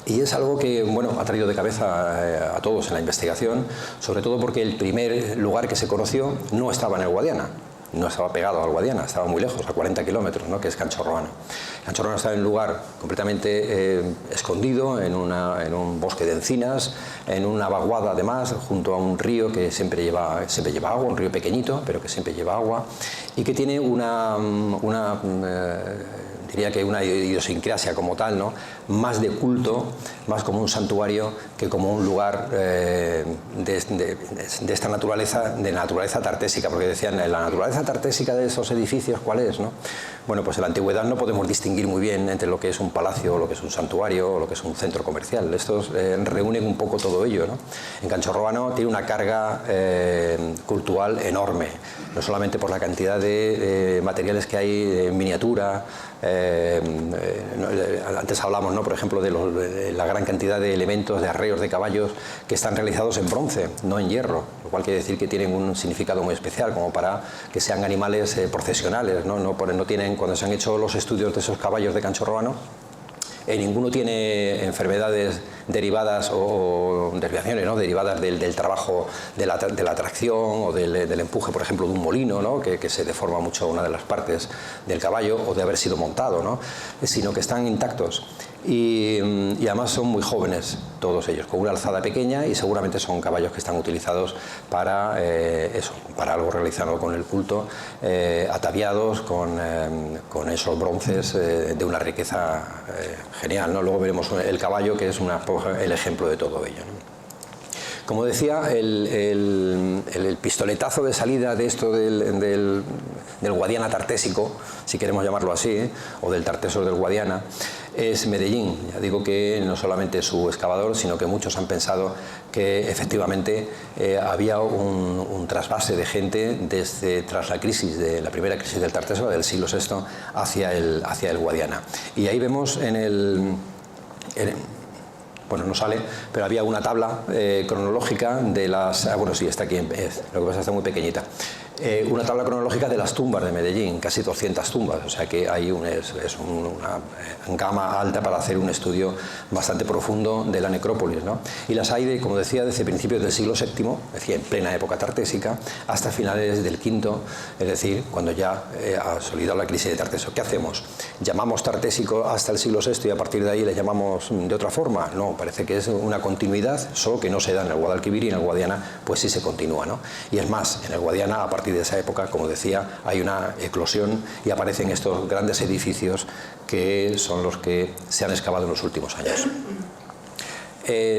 Y es algo que, bueno, ha traído de cabeza a todos en la investigación, sobre todo porque el primer lugar que se conoció no estaba en el Guadiana, no estaba pegado al Guadiana, estaba muy lejos, a 40 kilómetros, ¿no? Que es Canchorroano. Canchorroano estaba en un lugar completamente escondido, en un bosque de encinas, en una vaguada además, junto a un río que siempre lleva agua, un río pequeñito, pero que siempre lleva agua, y que tiene diría que una idiosincrasia como tal, ¿no? Más de culto, más como un santuario que como un lugar de esta naturaleza, de naturaleza tartésica, porque decían, la naturaleza tartésica de esos edificios, ¿cuál es, no? Bueno, pues en la antigüedad no podemos distinguir muy bien entre lo que es un palacio, lo que es un santuario, o lo que es un centro comercial. Estos reúnen un poco todo ello, ¿no? En Canchorroano tiene una carga cultural enorme, no solamente por la cantidad de materiales que hay en miniatura. Antes hablamos, ¿no? Por ejemplo, de la gran cantidad de elementos, de arreos de caballos que están realizados en bronce, no en hierro, lo cual quiere decir que tienen un significado muy especial, como para que sean animales procesionales, ¿no? No tienen, cuando se han hecho los estudios de esos caballos de Canchorroano, ninguno tiene enfermedades derivadas o desviaciones, ¿no? Derivadas del trabajo de la tracción o del empuje, por ejemplo, de un molino, ¿no? que se deforma mucho una de las partes del caballo, o de haber sido montado, ¿no? Sino que están intactos. Y además son muy jóvenes todos ellos, con una alzada pequeña, y seguramente son caballos que están utilizados para para algo relacionado con el culto, ataviados con esos bronces de una riqueza genial, ¿no? Luego veremos el caballo, que es el ejemplo de todo ello, ¿no? Como decía, el pistoletazo de salida de esto del Guadiana tartésico, si queremos llamarlo así, o del Tartessos del Guadiana, es Medellín. Ya digo que no solamente su excavador, sino que muchos han pensado que efectivamente había un trasvase de gente tras la primera crisis del Tarteso, del siglo VI, hacia el Guadiana. Y ahí vemos bueno, no sale, pero había una tabla cronológica de las... bueno, sí, está aquí, lo que pasa es que está muy pequeñita. Una tabla cronológica de las tumbas de Medellín, casi 200 tumbas, o sea que hay una gama alta para hacer un estudio bastante profundo de la necrópolis, ¿no? Y las hay, como decía, desde principios del siglo VII, es decir, en plena época tartésica, hasta finales del V, es decir, cuando ya ha solidado la crisis de Tarteso. ¿Qué hacemos? ¿Llamamos tartésico hasta el siglo VI y a partir de ahí le llamamos de otra forma? No, parece que es una continuidad, solo que no se da en el Guadalquivir, y en el Guadiana pues sí se continúa, ¿no? Y es más, en el Guadiana, a partir de esa época, como decía, hay una eclosión y aparecen estos grandes edificios que son los que se han excavado en los últimos años.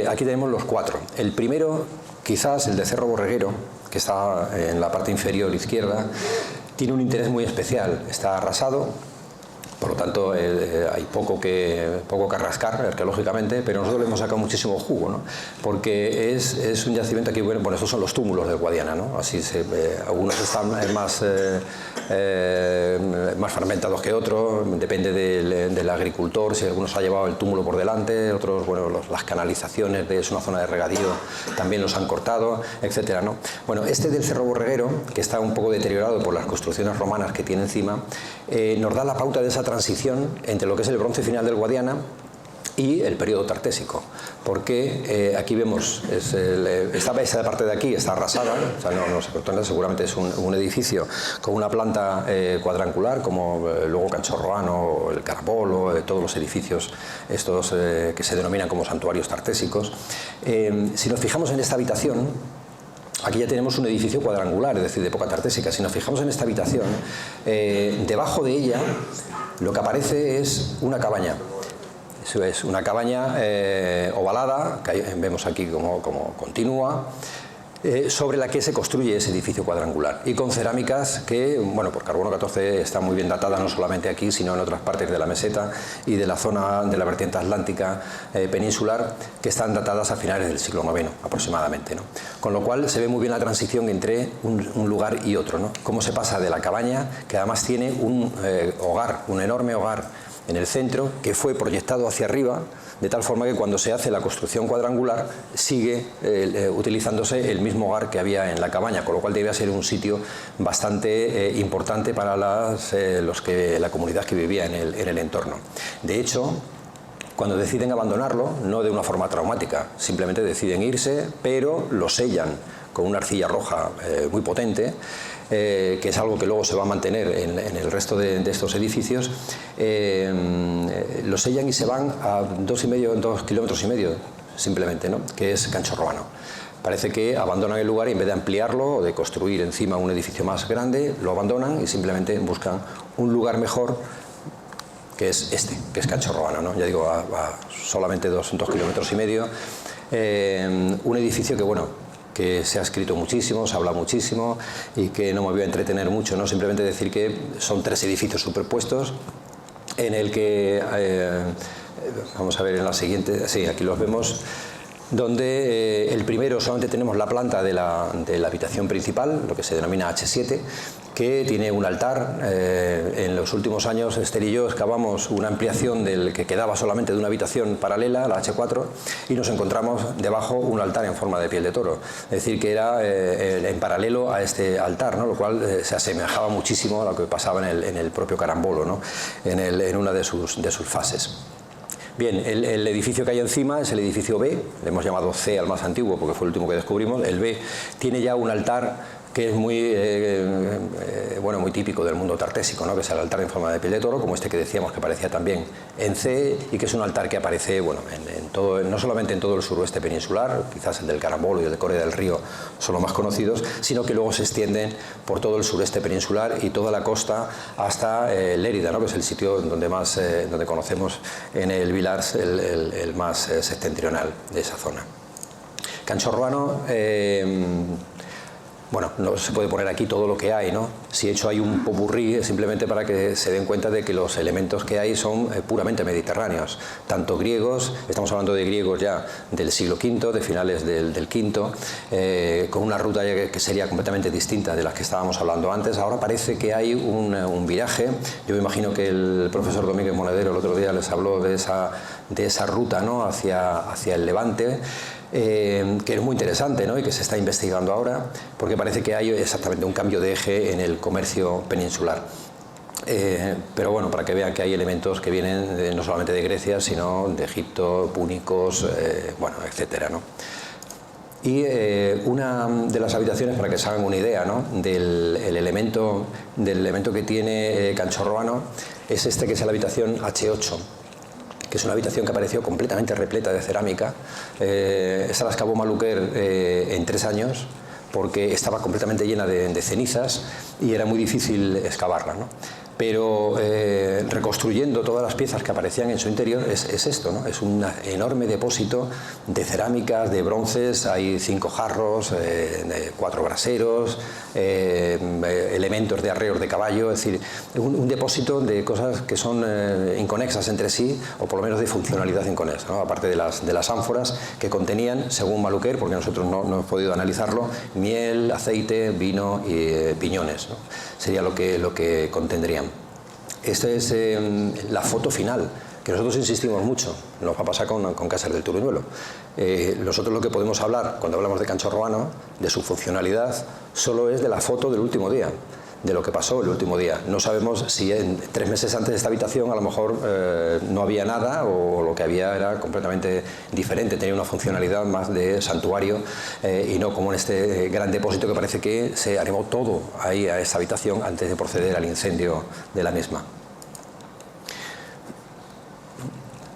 Aquí tenemos los 4. El primero, quizás el de Cerro Borreguero, que está en la parte inferior izquierda, tiene un interés muy especial. Está arrasado, por lo tanto hay poco que rascar arqueológicamente, pero nosotros le hemos sacado muchísimo jugo, ¿no? Porque es un yacimiento aquí, bueno, estos son los túmulos del Guadiana, ¿no? Así algunos están más fragmentados que otros, depende del agricultor, si algunos ha llevado el túmulo por delante, otros, bueno, las canalizaciones es una zona de regadío, también los han cortado, etcétera, ¿no? Bueno, este del Cerro Borreguero, que está un poco deteriorado por las construcciones romanas que tiene encima, nos da la pauta de esa transición entre lo que es el bronce final del Guadiana y el periodo tartésico, porque aquí vemos, esa parte de aquí está arrasada, o sea, no se cortó, seguramente es un edificio con una planta cuadrangular, como luego Canchorroano, el Carapolo, todos los edificios estos que se denominan como santuarios tartésicos. Si nos fijamos en esta habitación, aquí ya tenemos un edificio cuadrangular, es decir, de época tartésica. Si nos fijamos en esta habitación, debajo de ella lo que aparece es una cabaña. es una cabaña ovalada, que vemos aquí como continua, sobre la que se construye ese edificio cuadrangular, y con cerámicas que, bueno, por carbono 14 está muy bien datada, no solamente aquí, sino en otras partes de la meseta y de la zona de la vertiente atlántica peninsular, que están datadas a finales del siglo IX aproximadamente, ¿no? Con lo cual se ve muy bien la transición entre un lugar y otro, ¿no? Cómo se pasa de la cabaña, que además tiene un hogar, un enorme hogar en el centro, que fue proyectado hacia arriba, de tal forma que cuando se hace la construcción cuadrangular sigue utilizándose el mismo hogar que había en la cabaña, con lo cual debía ser un sitio bastante importante para la comunidad que vivía en el entorno. De hecho, cuando deciden abandonarlo, no de una forma traumática, simplemente deciden irse, pero lo sellan con una arcilla roja muy potente, que es algo que luego se va a mantener en el resto de estos edificios. Lo sellan y se van a 2,5 kilómetros simplemente, ¿no? Que es Cancho Roano. Parece que abandonan el lugar y en vez de ampliarlo o de construir encima un edificio más grande, lo abandonan y simplemente buscan un lugar mejor, que es este, que es Cancho Roano, ¿no? Ya digo, a solamente 2,5 kilómetros. Un edificio que, bueno, que se ha escrito muchísimo, se habla muchísimo y que no me voy a entretener mucho, ¿no? Simplemente decir que son 3 edificios superpuestos en el que, vamos a ver en la siguiente, sí, aquí los vemos, donde el primero solamente tenemos la planta de la habitación principal, lo que se denomina H7, que tiene un altar. En los últimos años Esther y yo excavamos una ampliación del que quedaba solamente de una habitación paralela, la H4, y nos encontramos debajo un altar en forma de piel de toro. Es decir, que era en paralelo a este altar, ¿no? Lo cual se asemejaba muchísimo a lo que pasaba en el propio carambolo, ¿no? En una de sus fases. Bien, el edificio que hay encima es el edificio B, le hemos llamado C al más antiguo porque fue el último que descubrimos. El B tiene ya un altar que es muy, bueno, muy típico del mundo tartésico, ¿no? Que es el altar en forma de piel de toro, como este que decíamos que aparecía también en C, y que es un altar que aparece, bueno, no solamente en todo el suroeste peninsular, quizás el del Carambolo y el de Corea del Río son los más conocidos, sino que luego se extienden por todo el sureste peninsular y toda la costa hasta Lérida, ¿no? Que es el sitio donde conocemos en el Vilars el más septentrional de esa zona. Cancho Roano, bueno, no se puede poner aquí todo lo que hay, ¿no? Si he hecho ahí un popurrí es simplemente para que se den cuenta de que los elementos que hay son puramente mediterráneos, tanto griegos, estamos hablando de griegos ya del siglo V, de finales del V, con una ruta que sería completamente distinta de las que estábamos hablando antes. Ahora parece que hay un viraje. Yo me imagino que el profesor Domínguez Monedero el otro día les habló de esa ruta, ¿no? hacia el Levante, que es muy interesante, ¿no? Y que se está investigando ahora, porque parece que hay exactamente un cambio de eje en el comercio peninsular. Pero bueno, para que vean que hay elementos que vienen no solamente de Grecia, sino de Egipto, púnicos, bueno, etcétera, ¿no? Y una de las habitaciones, para que se hagan una idea, ¿no? del elemento que tiene Cancho Roano, es este, que es la habitación H8, que es una habitación que apareció completamente repleta de cerámica. Esta la excavó Maluquer en 3 años, porque estaba completamente llena de cenizas y era muy difícil excavarla, ¿no? Pero reconstruyendo todas las piezas que aparecían en su interior es esto, ¿no? Es un enorme depósito de cerámicas, de bronces, hay 5 jarros, 4 braseros, elementos de arreos de caballo, es decir, un depósito de cosas que son inconexas entre sí, o por lo menos de funcionalidad inconexa, ¿no? Aparte de las ánforas que contenían, según Maluquer, porque nosotros no hemos podido analizarlo, miel, aceite, vino y piñones, ¿no? Sería lo que contendrían. Esta es la foto final, que nosotros insistimos mucho, nos va a pasar con Caser del Turuñuelo. Nosotros lo que podemos hablar, cuando hablamos de Cancho Roano, de su funcionalidad, solo es de la foto del último día, de lo que pasó el último día. No sabemos si 3 meses antes de esta habitación a lo mejor no había nada, o lo que había era completamente diferente, tenía una funcionalidad más de santuario y no como en este gran depósito que parece que se animó todo ahí a esta habitación antes de proceder al incendio de la misma.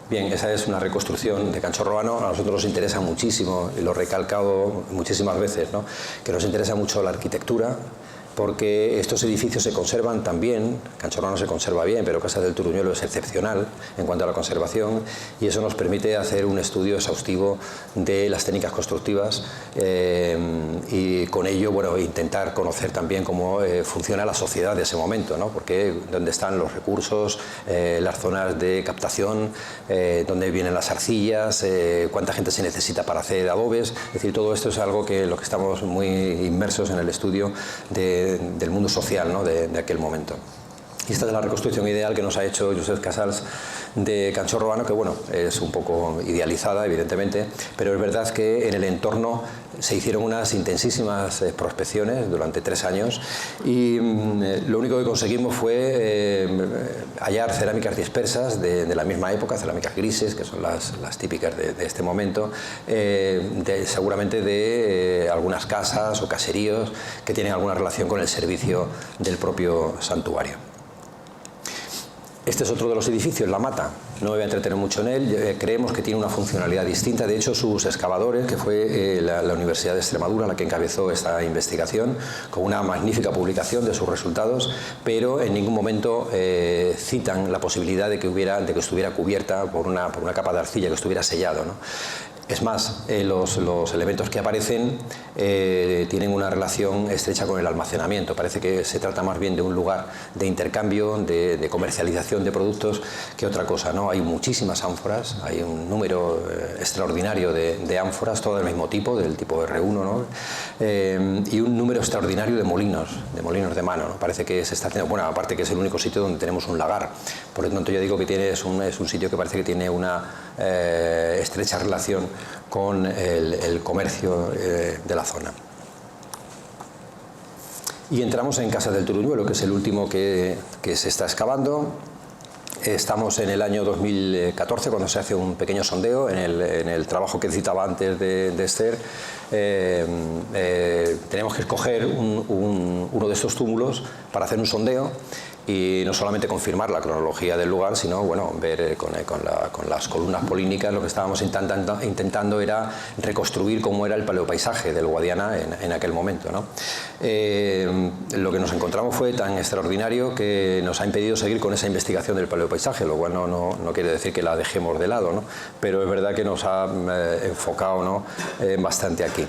Bien, esa es una reconstrucción de Cancho Roano. A nosotros nos interesa muchísimo, y lo he recalcado muchísimas veces, ¿no? Que nos interesa mucho la arquitectura, porque estos edificios se conservan también. Cancho Ruano se conserva bien, pero Casa del Turuñuelo es excepcional en cuanto a la conservación, y eso nos permite hacer un estudio exhaustivo de las técnicas constructivas y con ello, bueno, intentar conocer también cómo funciona la sociedad de ese momento, ¿no? Porque dónde están los recursos, las zonas de captación, dónde vienen las arcillas, cuánta gente se necesita para hacer adobes. Es decir, todo esto es algo que lo que estamos muy inmersos en el estudio del mundo social, ¿no? de aquel momento. Y esta es la reconstrucción ideal que nos ha hecho Josep Casals de Cancho Ruano, que bueno, es un poco idealizada, evidentemente, pero es verdad que en el entorno se hicieron unas intensísimas prospecciones durante 3 años, y lo único que conseguimos fue hallar cerámicas dispersas de la misma época, cerámicas grises, que son las típicas de este momento, seguramente de algunas casas o caseríos que tienen alguna relación con el servicio del propio santuario. Este es otro de los edificios, La Mata. No me voy a entretener mucho en él. Creemos que tiene una funcionalidad distinta. De hecho, sus excavadores, que fue la Universidad de Extremadura la que encabezó esta investigación, con una magnífica publicación de sus resultados, pero en ningún momento citan la posibilidad de que estuviera cubierta por una capa de arcilla, que estuviera sellado, ¿no? Es más, los elementos que aparecen tienen una relación estrecha con el almacenamiento. Parece que se trata más bien de un lugar de intercambio, de comercialización de productos, que otra cosa, ¿no? Hay muchísimas ánforas, hay un número extraordinario de ánforas, todo del mismo tipo, del tipo R1, ¿no? Y un número extraordinario de molinos de mano, ¿no? Parece que se está haciendo, bueno, aparte que es el único sitio donde tenemos un lagar. Por lo tanto, yo digo que es un sitio que parece que tiene una estrecha relación con el comercio de la zona. Y entramos en Casa del Turuñuelo, que es el último que se está excavando. Estamos en el año 2014, cuando se hace un pequeño sondeo en el trabajo que citaba antes de Esther. Tenemos que escoger uno de estos túmulos para hacer un sondeo, y no solamente confirmar la cronología del lugar, sino bueno, ver con las columnas polínicas. Lo que estábamos intentando era reconstruir cómo era el paleopaisaje del Guadiana en aquel momento, ¿no? Lo que nos encontramos fue tan extraordinario que nos ha impedido seguir con esa investigación del paleopaisaje, lo cual no quiere decir que la dejemos de lado, ¿no? Pero es verdad que nos ha enfocado, ¿no? Bastante aquí.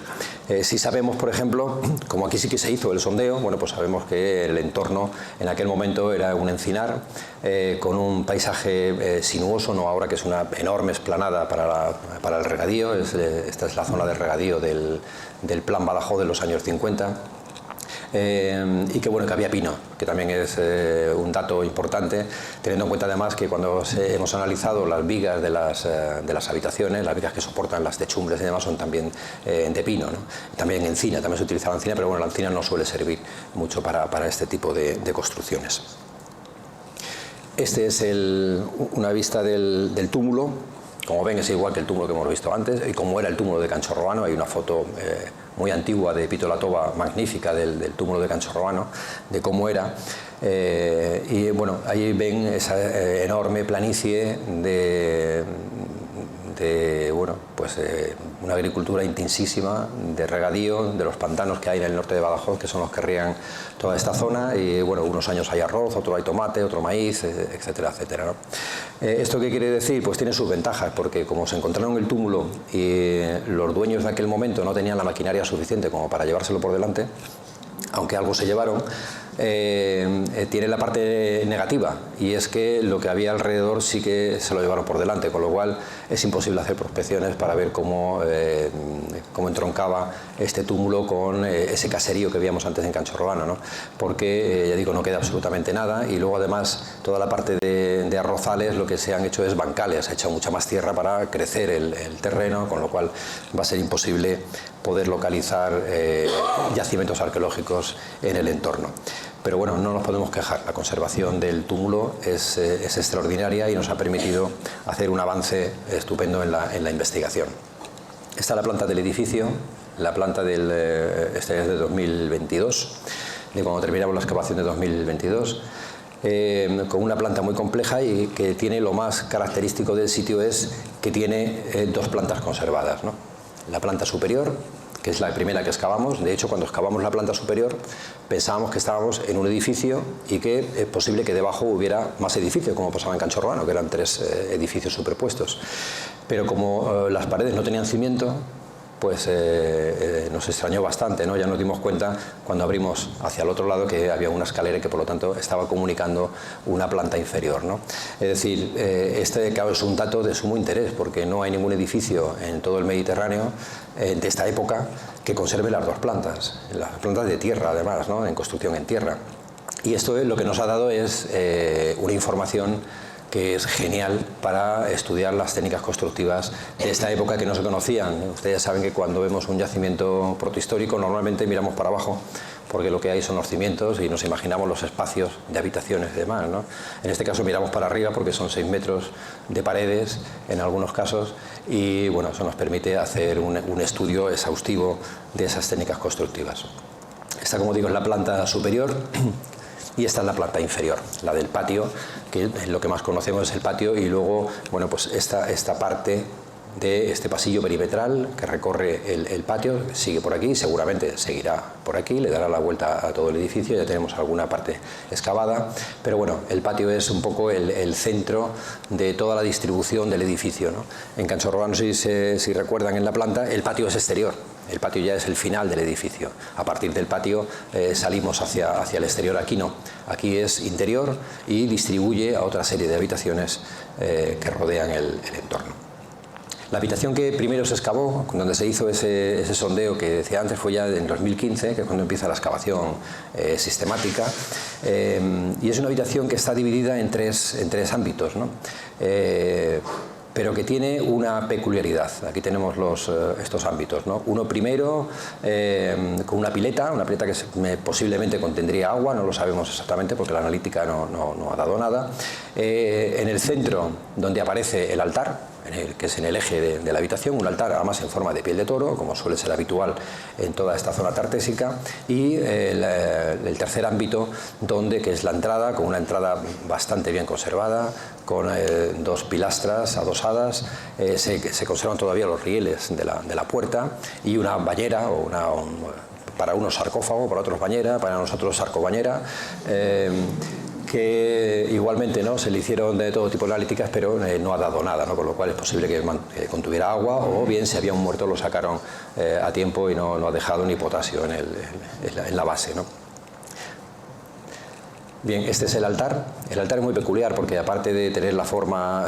Si sabemos, por ejemplo, como aquí sí que se hizo el sondeo, bueno, pues sabemos que el entorno en aquel momento era un encinar con un paisaje sinuoso, no ahora que es una enorme explanada para el regadío. Esta es la zona de regadío del Plan Badajoz de los años 50. Y que bueno, que había pino, que también es un dato importante, teniendo en cuenta además que cuando hemos analizado las vigas de las habitaciones, las vigas que soportan las techumbres y demás son también de pino, ¿no? También encina, también se utilizaba encina, pero bueno, la encina no suele servir mucho para este tipo de construcciones. Este es una vista del túmulo. Como ven, es igual que el túmulo que hemos visto antes, y como era el túmulo de Cancho Ruano. Hay una foto muy antigua de Pito La Toba, magnífica, del túmulo de Cancho Ruano, de cómo era. Y bueno, ahí ven esa enorme planicie de una agricultura intensísima de regadío, de los pantanos que hay en el norte de Badajoz, que son los que riegan toda esta zona. Y bueno, unos años hay arroz, otro hay tomate, otro maíz, etcétera, etcétera, ¿no? ¿Esto qué quiere decir? Pues tiene sus ventajas, porque como se encontraron el túmulo y los dueños de aquel momento no tenían la maquinaria suficiente como para llevárselo por delante, aunque algo se llevaron, tiene la parte negativa, y es que lo que había alrededor sí que se lo llevaron por delante, con lo cual es imposible hacer prospecciones para ver cómo entroncaba este túmulo con ese caserío que veíamos antes en Cancho Ruano, ¿no? Porque, ya digo, no queda absolutamente nada, y luego además toda la parte de arrozales lo que se han hecho es bancales, se ha echado mucha más tierra para crecer el terreno, con lo cual va a ser imposible poder localizar yacimientos arqueológicos en el entorno. Pero bueno, no nos podemos quejar. La conservación del túmulo es extraordinaria y nos ha permitido hacer un avance estupendo en la investigación. Esta es la planta del edificio, la planta esta es de 2022, de cuando terminamos la excavación de 2022. Con una planta muy compleja, y que tiene, lo más característico del sitio es que tiene 2 plantas conservadas, ¿no? La planta superior, que es la primera que excavamos. De hecho, cuando excavamos la planta superior, pensábamos que estábamos en un edificio y que es posible que debajo hubiera más edificios, como pasaba en Cancho Urbano, que eran 3 edificios superpuestos. Pero como las paredes no tenían cimiento, pues nos extrañó bastante, ¿no? Ya nos dimos cuenta cuando abrimos hacia el otro lado que había una escalera y que por lo tanto estaba comunicando una planta inferior, ¿no? Es decir, este claro, es un dato de sumo interés porque no hay ningún edificio en todo el Mediterráneo de esta época que conserve las 2 plantas, las plantas de tierra además, ¿no? En construcción en tierra. Y esto lo que nos ha dado es una información que es genial para estudiar las técnicas constructivas de esta época que no se conocían. Ustedes saben que cuando vemos un yacimiento protohistórico normalmente miramos para abajo porque lo que hay son los cimientos y nos imaginamos los espacios de habitaciones y demás, ¿no? En este caso miramos para arriba porque son 6 metros de paredes en algunos casos y bueno, eso nos permite hacer un estudio exhaustivo de esas técnicas constructivas. Esta, como digo, es la planta superior. Y esta es la planta inferior, la del patio, que lo que más conocemos es el patio, y luego, bueno, pues esta parte de este pasillo perimetral que recorre el patio, sigue por aquí, seguramente seguirá por aquí, le dará la vuelta a todo el edificio, ya tenemos alguna parte excavada, pero bueno, el patio es un poco el centro de toda la distribución del edificio, ¿no? En Cancho Urbano, si recuerdan, en la planta, el patio es exterior. El patio ya es el final del edificio. A partir del patio salimos hacia el exterior. Aquí no. Aquí es interior y distribuye a otra serie de habitaciones que rodean el entorno. La habitación que primero se excavó, donde se hizo ese sondeo que decía antes, fue ya en 2015, que es cuando empieza la excavación sistemática. Y es una habitación que está dividida en tres ámbitos, ¿no? Pero que tiene una peculiaridad. Aquí tenemos estos ámbitos, ¿no? Uno primero con una pileta que posiblemente contendría agua, no lo sabemos exactamente porque la analítica no ha dado nada. En el centro, donde aparece el altar, que es en el eje de la habitación, un altar además en forma de piel de toro, como suele ser habitual en toda esta zona tartésica, y el tercer ámbito, que es la entrada, con una entrada bastante bien conservada, con 2 pilastras adosadas, se conservan todavía los rieles de la puerta, y una bañera, para unos sarcófago, para otros bañera, para nosotros sarcobañera, que igualmente, ¿no?, se le hicieron de todo tipo de analíticas, pero no ha dado nada, ¿no?, con lo cual es posible que contuviera agua, o bien si había un muerto lo sacaron a tiempo y no ha dejado ni potasio en la base, ¿no? Bien, este es el altar. El altar es muy peculiar porque, aparte de tener la forma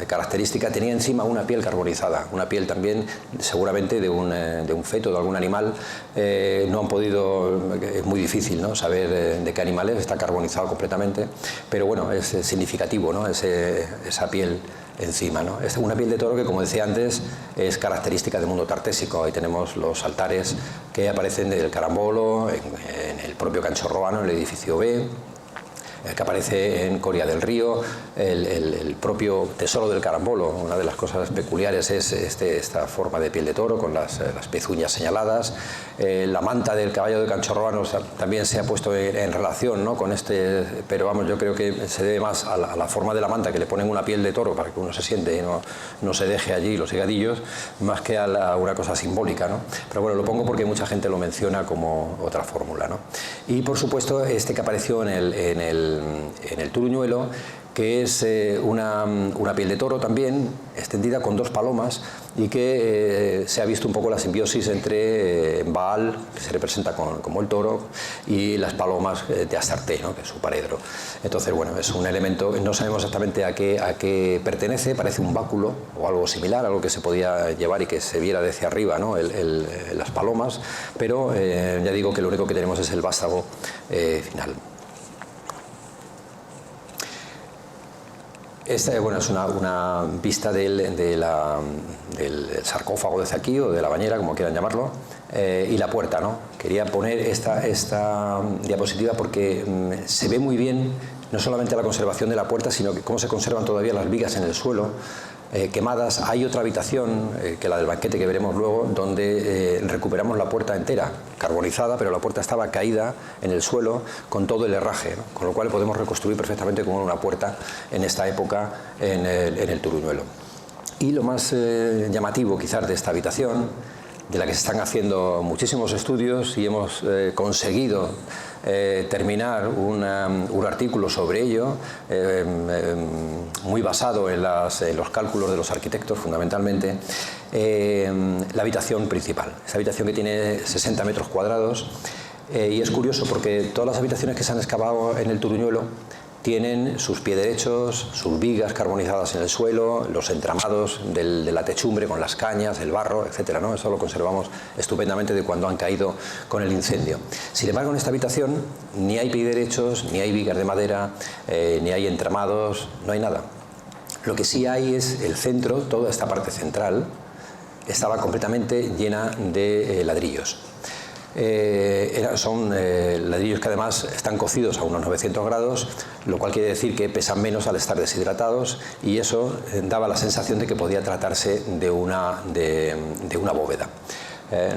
característica, tenía encima una piel carbonizada, una piel también seguramente de un feto, de algún animal. No han podido, es muy difícil, ¿no?, saber de qué animal es, está carbonizado completamente, pero bueno, es significativo, ¿no?, esa piel encima, ¿no? Es una piel de toro que, como decía antes, es característica del mundo tartésico. Ahí tenemos los altares que aparecen del Carambolo, en el propio Cancho Urbano, en el edificio B, que aparece en Coria del Río, el propio tesoro del Carambolo. Una de las cosas peculiares es esta forma de piel de toro con las pezuñas señaladas. La manta del caballo de Cancho Urbano también se ha puesto en relación, ¿no?, con pero vamos, yo creo que se debe más a la forma de la manta, que le ponen una piel de toro para que uno se siente y no se deje allí los higadillos, más que a una cosa simbólica, ¿no? Pero bueno, lo pongo porque mucha gente lo menciona como otra fórmula, ¿no? Y por supuesto que apareció en el Turuñuelo, que es una piel de toro también, extendida con 2 palomas, y que se ha visto un poco la simbiosis entre Baal, que se representa como el toro, y las palomas de Astarte, ¿no?, que es su paredro. Entonces, bueno, es un elemento, no sabemos exactamente a qué pertenece, parece un báculo o algo similar, algo que se podía llevar y que se viera desde arriba, ¿no?, las palomas, pero ya digo que lo único que tenemos es el vástago final. Esta, bueno, es una vista del sarcófago desde aquí, o de la bañera, como quieran llamarlo, y la puerta, ¿no? Quería poner esta diapositiva porque se ve muy bien no solamente la conservación de la puerta, sino que cómo se conservan todavía las vigas en el suelo, quemadas. Hay otra habitación, que la del banquete, que veremos luego, donde recuperamos la puerta entera, carbonizada, pero la puerta estaba caída en el suelo con todo el herraje, ¿no?, con lo cual podemos reconstruir perfectamente como una puerta en esta época en el Turuñuelo. Y lo más llamativo quizás de esta habitación de la que se están haciendo muchísimos estudios y hemos conseguido terminar un artículo sobre ello, muy basado en los cálculos de los arquitectos fundamentalmente, la habitación principal. Esa habitación que tiene 60 metros cuadrados, y es curioso porque todas las habitaciones que se han excavado en el Turuñuelo tienen sus pies derechos, sus vigas carbonizadas en el suelo, los entramados de la techumbre con las cañas, el barro, etcétera, ¿no? Eso lo conservamos estupendamente de cuando han caído con el incendio. Sin embargo, en esta habitación ni hay pies derechos, ni hay vigas de madera, ni hay entramados, no hay nada. Lo que sí hay es el centro, toda esta parte central estaba completamente llena de ladrillos. Son ladrillos que además están cocidos a unos 900 grados, lo cual quiere decir que pesan menos al estar deshidratados, y eso daba la sensación de que podía tratarse de una bóveda.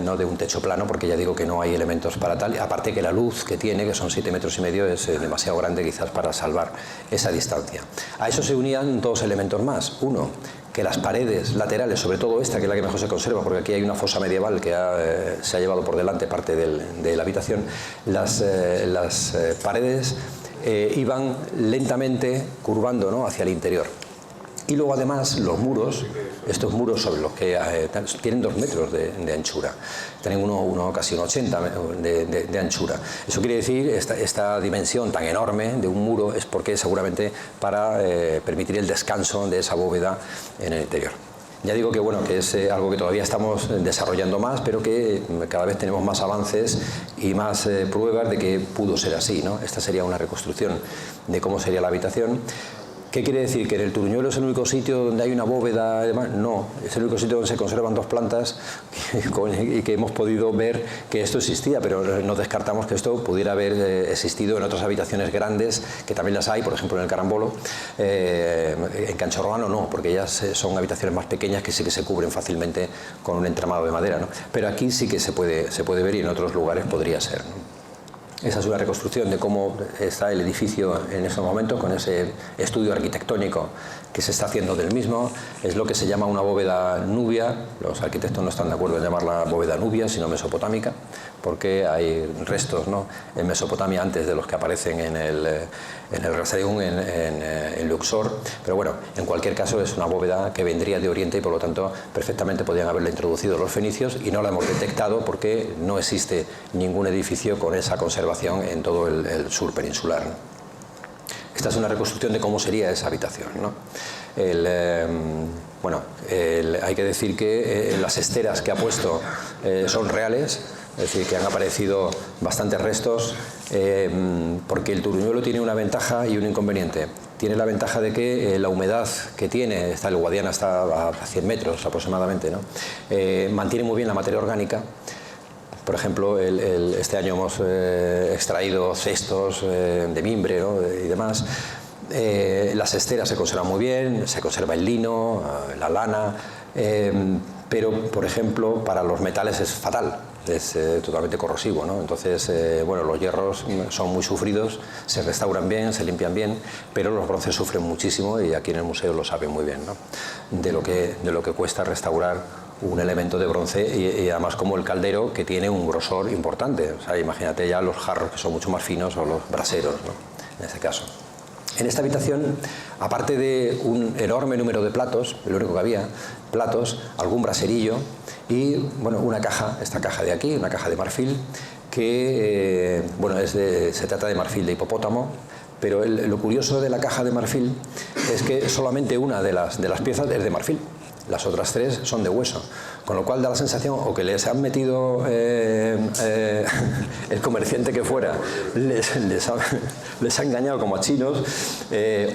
No de un techo plano, porque ya digo que no hay elementos para tal, aparte que la luz que tiene, que son 7,5 metros, es demasiado grande quizás para salvar esa distancia. A eso se unían dos elementos más. Uno, que las paredes laterales, sobre todo esta, que es la que mejor se conserva, porque aquí hay una fosa medieval que se ha llevado por delante parte de la habitación, las paredes iban lentamente curvando, ¿no?, hacia el interior. Y luego además los muros, estos muros sobre los que tienen 2 metros de anchura, tienen casi un 80 de anchura. Eso quiere decir, esta dimensión tan enorme de un muro es porque seguramente para permitir el descanso de esa bóveda en el interior. Ya digo que, bueno, que es algo que todavía estamos desarrollando más, pero que cada vez tenemos más avances y más pruebas de que pudo ser así, ¿no? Esta sería una reconstrucción de cómo sería la habitación. ¿Qué quiere decir? ¿Que en el Turuñuelo es el único sitio donde hay una bóveda? Además, no, es el único sitio donde se conservan 2 plantas y que hemos podido ver que esto existía, pero no descartamos que esto pudiera haber existido en otras habitaciones grandes, que también las hay, por ejemplo en el Carambolo. En Canchorroano no, porque ellas son habitaciones más pequeñas que sí que se cubren fácilmente con un entramado de madera, ¿no? Pero aquí sí que se puede ver, y en otros lugares podría ser, ¿no? Esa es una reconstrucción de cómo está el edificio en ese momento, con ese estudio arquitectónico que se está haciendo del mismo. Es lo que se llama una bóveda nubia. Los arquitectos no están de acuerdo en llamarla bóveda nubia, sino mesopotámica, porque hay restos, ¿no?, en Mesopotamia antes de los que aparecen en el Raseion, en Luxor. Pero bueno, en cualquier caso es una bóveda que vendría de Oriente y por lo tanto perfectamente podían haberla introducido los fenicios, y no la hemos detectado porque no existe ningún edificio con esa conservación en todo el sur peninsular, ¿no? Esta es una reconstrucción de cómo sería esa habitación, ¿no? Hay que decir que las esteras que ha puesto son reales, es decir, que han aparecido bastantes restos, porque el Turuñuelo tiene una ventaja y un inconveniente. Tiene la ventaja de que la humedad que tiene, el Guadiana está a 100 metros aproximadamente, ¿no?, mantiene muy bien la materia orgánica. Por ejemplo, este año hemos extraído cestos de mimbre, ¿no?, y demás. Las esteras se conservan muy bien, se conserva el lino, la lana, pero, por ejemplo, para los metales es fatal, es totalmente corrosivo, ¿no? Entonces, los hierros son muy sufridos, se restauran bien, se limpian bien, pero los bronces sufren muchísimo, y aquí en el museo lo saben muy bien, ¿no?, de lo que cuesta restaurar un elemento de bronce, y además como el caldero, que tiene un grosor importante. O sea, imagínate ya los jarros, que son mucho más finos, o los braseros, ¿no?, en este caso. En esta habitación, aparte de un enorme número de platos, lo único que había, platos, algún braserillo y, bueno, una caja, esta caja de aquí, una caja de marfil, que, se trata de marfil de hipopótamo, pero lo curioso de la caja de marfil es que solamente una de las piezas es de marfil. Las otras 3 son de hueso, con lo cual da la sensación o que les han metido el comerciante que fuera, les ha engañado como a chinos,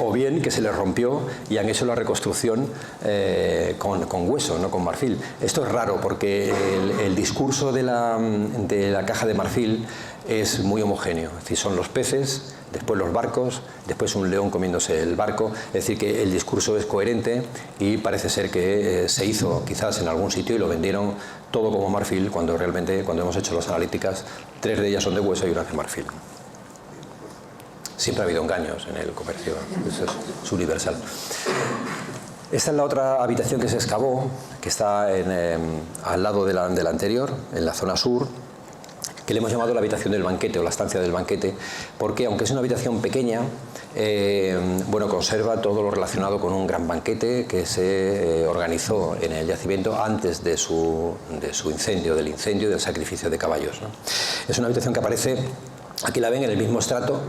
o bien que se les rompió y han hecho la reconstrucción con hueso, no con marfil. Esto es raro porque el discurso de la caja de marfil es muy homogéneo, es decir, son los peces, después los barcos, después un león comiéndose el barco, es decir, que el discurso es coherente, y parece ser que se hizo quizás en algún sitio y lo vendieron todo como marfil, cuando realmente, cuando hemos hecho las analíticas, 3 de ellas son de hueso y una de marfil. Siempre ha habido engaños en el comercio, eso es universal. Esta es la otra habitación que se excavó, que está al lado de la anterior, en la zona sur, que le hemos llamado la habitación del banquete o la estancia del banquete, porque aunque es una habitación pequeña, bueno, conserva todo lo relacionado con un gran banquete que se organizó en el yacimiento antes de su incendio, del incendio y del sacrificio de caballos, ¿no? Es una habitación que aparece, aquí la ven en el mismo estrato,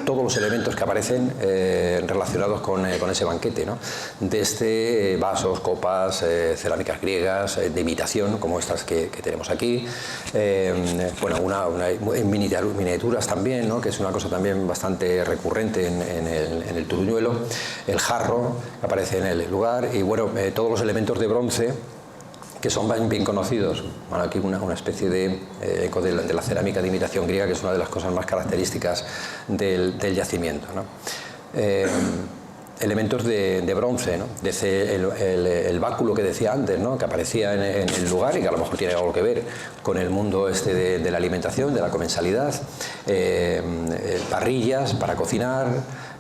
todos los elementos que aparecen relacionados con ese banquete, ¿no? Desde vasos, copas, cerámicas griegas, de imitación, como estas que tenemos aquí, bueno, miniaturas también, ¿no? Que es una cosa también bastante recurrente en el Turuñuelo, el jarro que aparece en el lugar y bueno, todos los elementos de bronce que son bien conocidos. Bueno, aquí una especie de eco de la cerámica de imitación griega, que es una de las cosas más características del yacimiento, ¿no? Elementos de bronce, ¿no? Desde el báculo que decía antes, ¿no? Que aparecía en el lugar y que a lo mejor tiene algo que ver con el mundo este de la alimentación, de la comensalidad, parrillas para cocinar.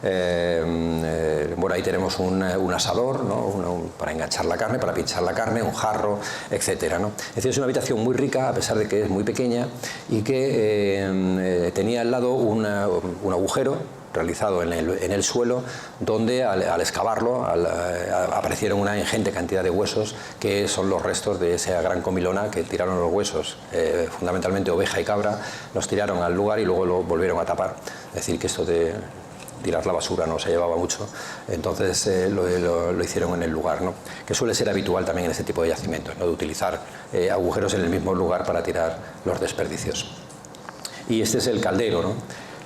Bueno, ahí tenemos un asador, ¿no? Para enganchar la carne, para pinchar la carne, un jarro, etcétera, ¿no? Es decir, es una habitación muy rica, a pesar de que es muy pequeña y que tenía al lado un agujero realizado en el suelo, donde al excavarlo aparecieron una ingente cantidad de huesos que son los restos de esa gran comilona que tiraron los huesos, fundamentalmente oveja y cabra, los tiraron al lugar y luego lo volvieron a tapar. Es decir, que esto de tirar la basura no se llevaba mucho, entonces lo hicieron en el lugar, ¿no? Que suele ser habitual también en este tipo de yacimientos, ¿no? De utilizar agujeros en el mismo lugar para tirar los desperdicios. Y este es el caldero, ¿no?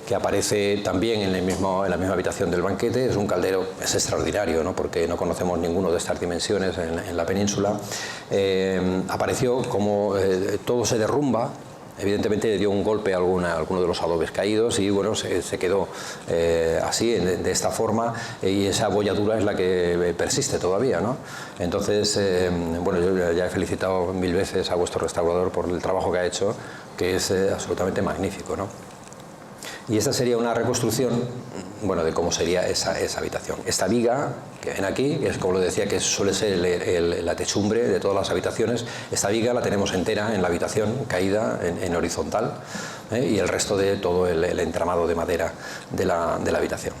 Que aparece también en la misma habitación del banquete. Es un caldero, es extraordinario, ¿no? Porque no conocemos ninguno de estas dimensiones en la península. Apareció como todo se derrumba. Evidentemente dio un golpe a alguno de los adobes caídos y bueno, se quedó así, de esta forma, y esa abolladura es la que persiste todavía, ¿no? Entonces, bueno, yo ya he felicitado 1000 veces a vuestro restaurador por el trabajo que ha hecho, que es absolutamente magnífico, ¿no? Y esta sería una reconstrucción, bueno, de cómo sería esa habitación. Esta viga que ven aquí, que es como lo decía, que suele ser la techumbre de todas las habitaciones, esta viga la tenemos entera en la habitación, caída en horizontal, y el resto de todo el entramado de madera de la habitación.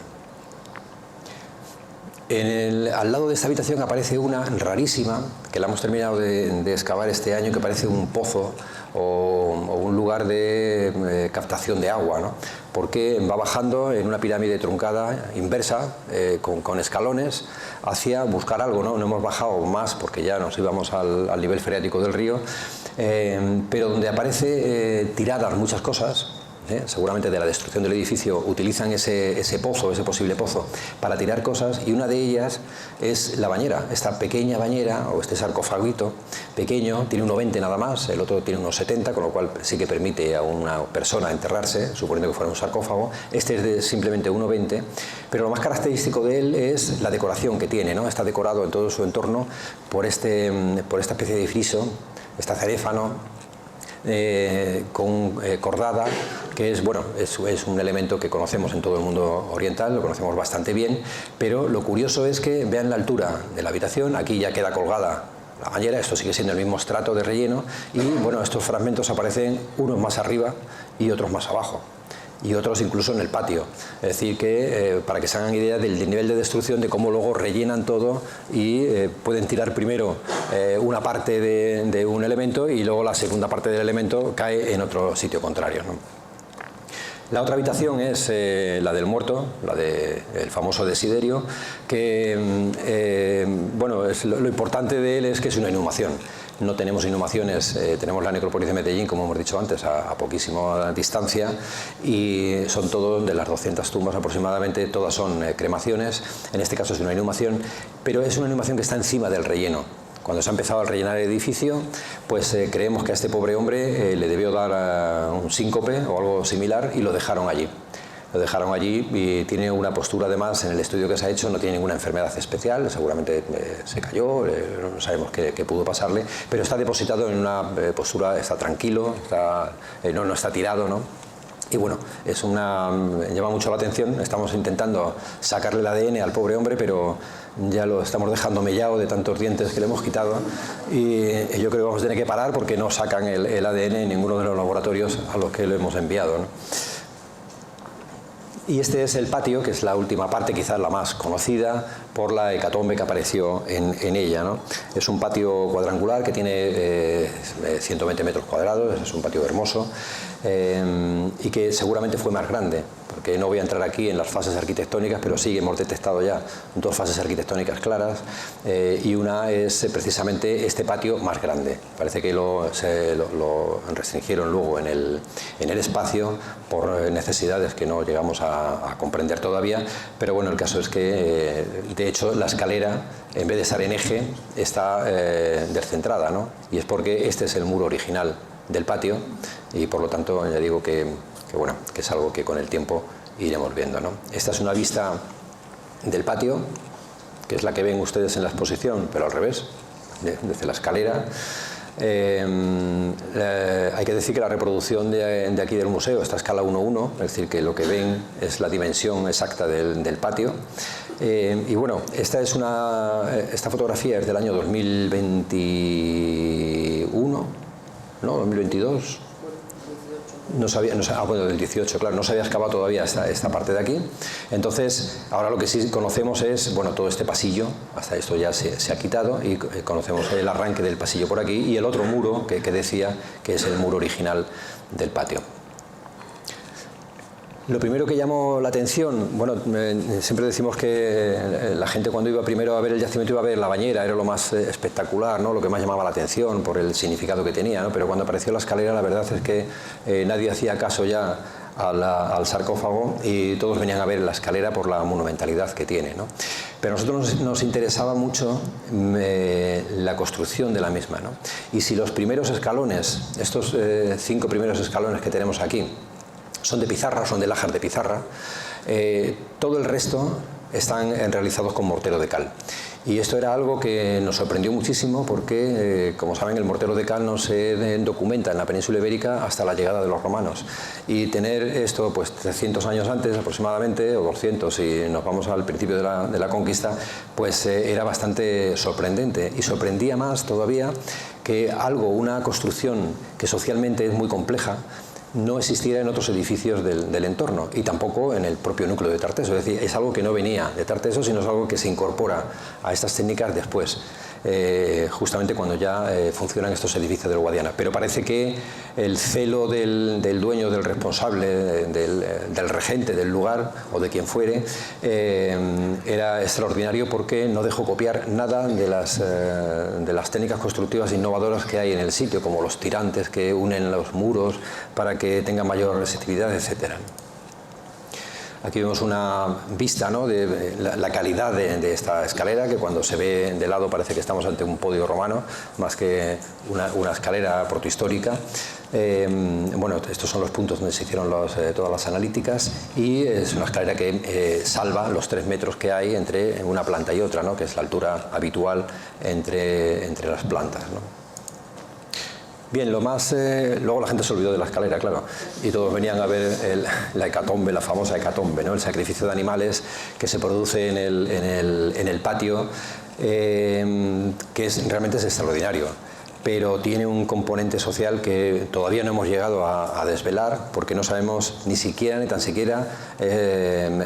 Al lado de esta habitación aparece una rarísima, que la hemos terminado de excavar este año, que parece un pozo o un lugar de captación de agua, ¿no? Porque va bajando en una pirámide truncada, inversa, con escalones, hacia buscar algo, ¿no? No hemos bajado más porque ya nos íbamos al nivel freático del río, pero donde aparece tiradas muchas cosas. Seguramente de la destrucción del edificio utilizan ese pozo, ese posible pozo, para tirar cosas, y una de ellas es la bañera, esta pequeña bañera o este sarcofaguito pequeño, tiene 1,20 nada más, el otro tiene unos 70, con lo cual sí que permite a una persona enterrarse, suponiendo que fuera un sarcófago. Este es de simplemente 1,20, pero lo más característico de él es la decoración que tiene, ¿no? Está decorado en todo su entorno por esta especie de friso, esta ceréfano, con cordada, que es, bueno, es un elemento que conocemos en todo el mundo oriental, lo conocemos bastante bien, pero lo curioso es que vean la altura de la habitación. Aquí ya queda colgada la bañera, esto sigue siendo el mismo estrato de relleno, y bueno, estos fragmentos aparecen unos más arriba y otros más abajo, y otros incluso en el patio. Es decir, que para que se hagan idea del nivel de destrucción, de cómo luego rellenan todo y pueden tirar primero una parte de un elemento y luego la segunda parte del elemento cae en otro sitio contrario, ¿no? La otra habitación es la del muerto, la del famoso Desiderio, que bueno, lo importante de él es que es una inhumación. No tenemos inhumaciones, tenemos la necrópolis de Medellín, como hemos dicho antes, a poquísima distancia, y son todos, de las 200 tumbas aproximadamente, todas son cremaciones. En este caso es una inhumación, pero es una inhumación que está encima del relleno. Cuando se ha empezado a rellenar el edificio, pues creemos que a este pobre hombre le debió dar un síncope o algo similar, y lo dejaron allí. Lo dejaron allí, y tiene una postura, además, en el estudio que se ha hecho, no tiene ninguna enfermedad especial, seguramente se cayó, no sabemos qué pudo pasarle, pero está depositado en una postura, está tranquilo, no está tirado, ¿no? Y bueno, llama mucho la atención. Estamos intentando sacarle el ADN al pobre hombre, pero ya lo estamos dejando mellado de tantos dientes que le hemos quitado, y yo creo que vamos a tener que parar porque no sacan el ADN en ninguno de los laboratorios a los que lo hemos enviado, ¿no? Y este es el patio, que es la última parte, quizás la más conocida por la hecatombe que apareció en ella, ¿no? Es un patio cuadrangular que tiene 120 metros cuadrados, es un patio hermoso, y que seguramente fue más grande, porque no voy a entrar aquí en las fases arquitectónicas, pero sí hemos detectado ya dos fases arquitectónicas claras, y una es precisamente este patio más grande. Parece que lo restringieron luego en el espacio por necesidades que no llegamos a comprender todavía, pero bueno, el caso es que de hecho la escalera, en vez de estar en eje, está descentrada, ¿no? Y es porque este es el muro original del patio, y por lo tanto ya digo que bueno, que es algo que con el tiempo iremos viendo, ¿no? Esta es una vista del patio, que es la que ven ustedes en la exposición, pero al revés, desde la escalera. Hay que decir que la reproducción de aquí del museo está a escala 1:1, es decir, que lo que ven es la dimensión exacta del patio. Y bueno, esta fotografía es del año 2021, ¿no? 2022. Bueno, del 18, claro, no se había excavado todavía esta parte de aquí. Entonces, ahora lo que sí conocemos es, bueno, todo este pasillo, hasta esto ya se ha quitado, y conocemos el arranque del pasillo por aquí y el otro muro que decía que es el muro original del patio. Lo primero que llamó la atención, bueno, siempre decimos que la gente cuando iba primero a ver el yacimiento iba a ver la bañera, era lo más espectacular, ¿no? Lo que más llamaba la atención por el significado que tenía, ¿no? Pero cuando apareció la escalera, la verdad es que nadie hacía caso ya al sarcófago, y todos venían a ver la escalera por la monumentalidad que tiene, ¿no? Pero a nosotros nos interesaba mucho la construcción de la misma, ¿no? Y si los primeros escalones, estos 5 primeros escalones que tenemos aquí, son de pizarra, son de lajas de pizarra, todo el resto están realizados con mortero de cal. Y esto era algo que nos sorprendió muchísimo porque, como saben, el mortero de cal no se documenta en la península ibérica hasta la llegada de los romanos. Y tener esto pues 300 años antes aproximadamente, o 200 si nos vamos al principio de la conquista, pues era bastante sorprendente. Y sorprendía más todavía que una construcción que socialmente es muy compleja, no existiera en otros edificios del entorno, y tampoco en el propio núcleo de Tarteso. Es decir, es algo que no venía de Tarteso, sino es algo que se incorpora a estas técnicas después, justamente cuando ya funcionan estos edificios del Guadiana. Pero parece que el celo del dueño, del responsable, del regente del lugar o de quien fuere, era extraordinario, porque no dejó copiar nada de las técnicas constructivas innovadoras que hay en el sitio, como los tirantes que unen los muros para que tenga mayor resistividad, etcétera. Aquí vemos una vista, ¿no?, de la calidad de esta escalera, que cuando se ve de lado parece que estamos ante un podio romano, más que una escalera protohistórica. Bueno, estos son los puntos donde se hicieron todas las analíticas, y es una escalera que salva los 3 metros que hay entre una planta y otra, ¿no?, que es la altura habitual entre las plantas, ¿no? Bien, luego la gente se olvidó de la escalera, claro, y todos venían a ver la hecatombe, la famosa hecatombe, ¿no?, el sacrificio de animales que se produce en el patio, que realmente es extraordinario, pero tiene un componente social que todavía no hemos llegado a desvelar, porque no sabemos ni tan siquiera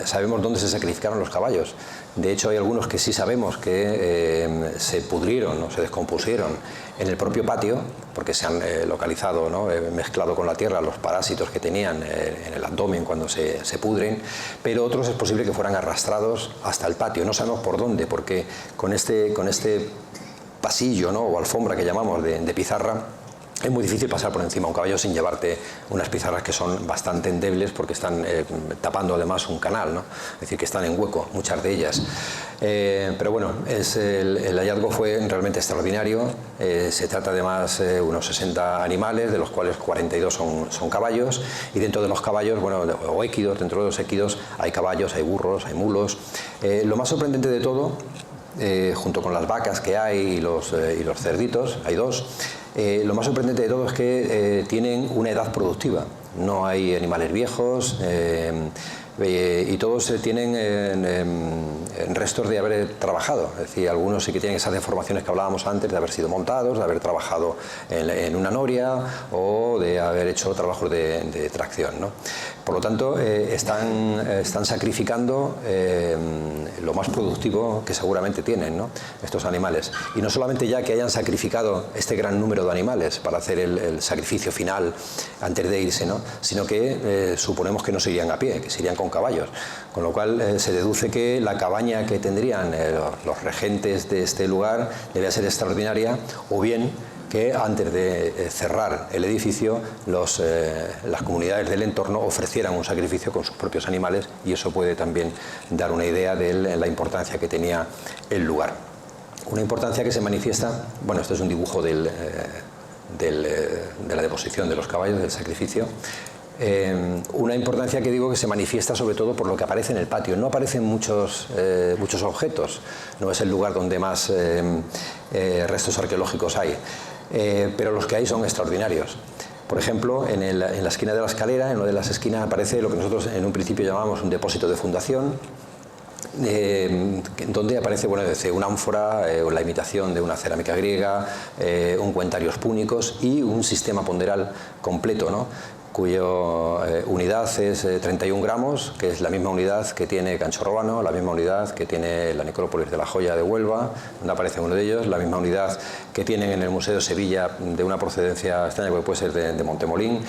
sabemos dónde se sacrificaron los caballos. De hecho, hay algunos que sí sabemos que se pudrieron o se descompusieron en el propio patio, porque se han localizado, ¿no?, mezclado con la tierra los parásitos que tenían en el abdomen cuando se pudren, pero otros es posible que fueran arrastrados hasta el patio. No sabemos por dónde, porque con este pasillo, ¿no?, o alfombra que llamamos de pizarra, es muy difícil pasar por encima de un caballo sin llevarte unas pizarras que son bastante endebles, porque están tapando además un canal, ¿no? Es decir, que están en hueco, muchas de ellas. Pero bueno, el hallazgo fue realmente extraordinario. Se trata además de unos 60 animales, de los cuales 42 son caballos, y dentro de los caballos, bueno, o équidos, dentro de los équidos hay caballos, hay burros, hay mulos. Lo más sorprendente de todo, junto con las vacas que hay y los cerditos, hay 2, lo más sorprendente de todo es que tienen una edad productiva. no hay animales viejos, y todos tienen restos de haber trabajado. Es decir, algunos sí que tienen esas deformaciones que hablábamos antes, de haber sido montados, de haber trabajado en una noria o de haber hecho trabajos de tracción, ¿no? Por lo tanto, están sacrificando lo más productivo que seguramente tienen, ¿no?, estos animales. Y no solamente ya que hayan sacrificado este gran número de animales para hacer el sacrificio final antes de irse, ¿no?, sino que suponemos que no se irían a pie, que se irían con caballos. Con lo cual se deduce que la cabaña que tendrían los regentes de este lugar debía ser extraordinaria, o bien que antes de cerrar el edificio las comunidades del entorno ofrecieran un sacrificio con sus propios animales, y eso puede también dar una idea de la importancia que tenía el lugar. Una importancia que se manifiesta, bueno, este es un dibujo de la deposición de los caballos, del sacrificio. Una importancia que digo que se manifiesta sobre todo por lo que aparece en el patio. No aparecen muchos objetos, no es el lugar donde más restos arqueológicos hay, pero los que hay son extraordinarios. Por ejemplo, en la esquina de la escalera, en una de las esquinas, aparece lo que nosotros en un principio llamábamos un depósito de fundación, donde aparece, bueno, una ánfora, la imitación de una cerámica griega, un cuentarios púnicos y un sistema ponderal completo, ¿no?, cuya unidad es 31 gramos, que es la misma unidad que tiene Canchorrobano, la misma unidad que tiene la necrópolis de la Joya de Huelva, donde aparece uno de ellos, la misma unidad que tienen en el Museo de Sevilla, de una procedencia extraña, que puede ser de Montemolín.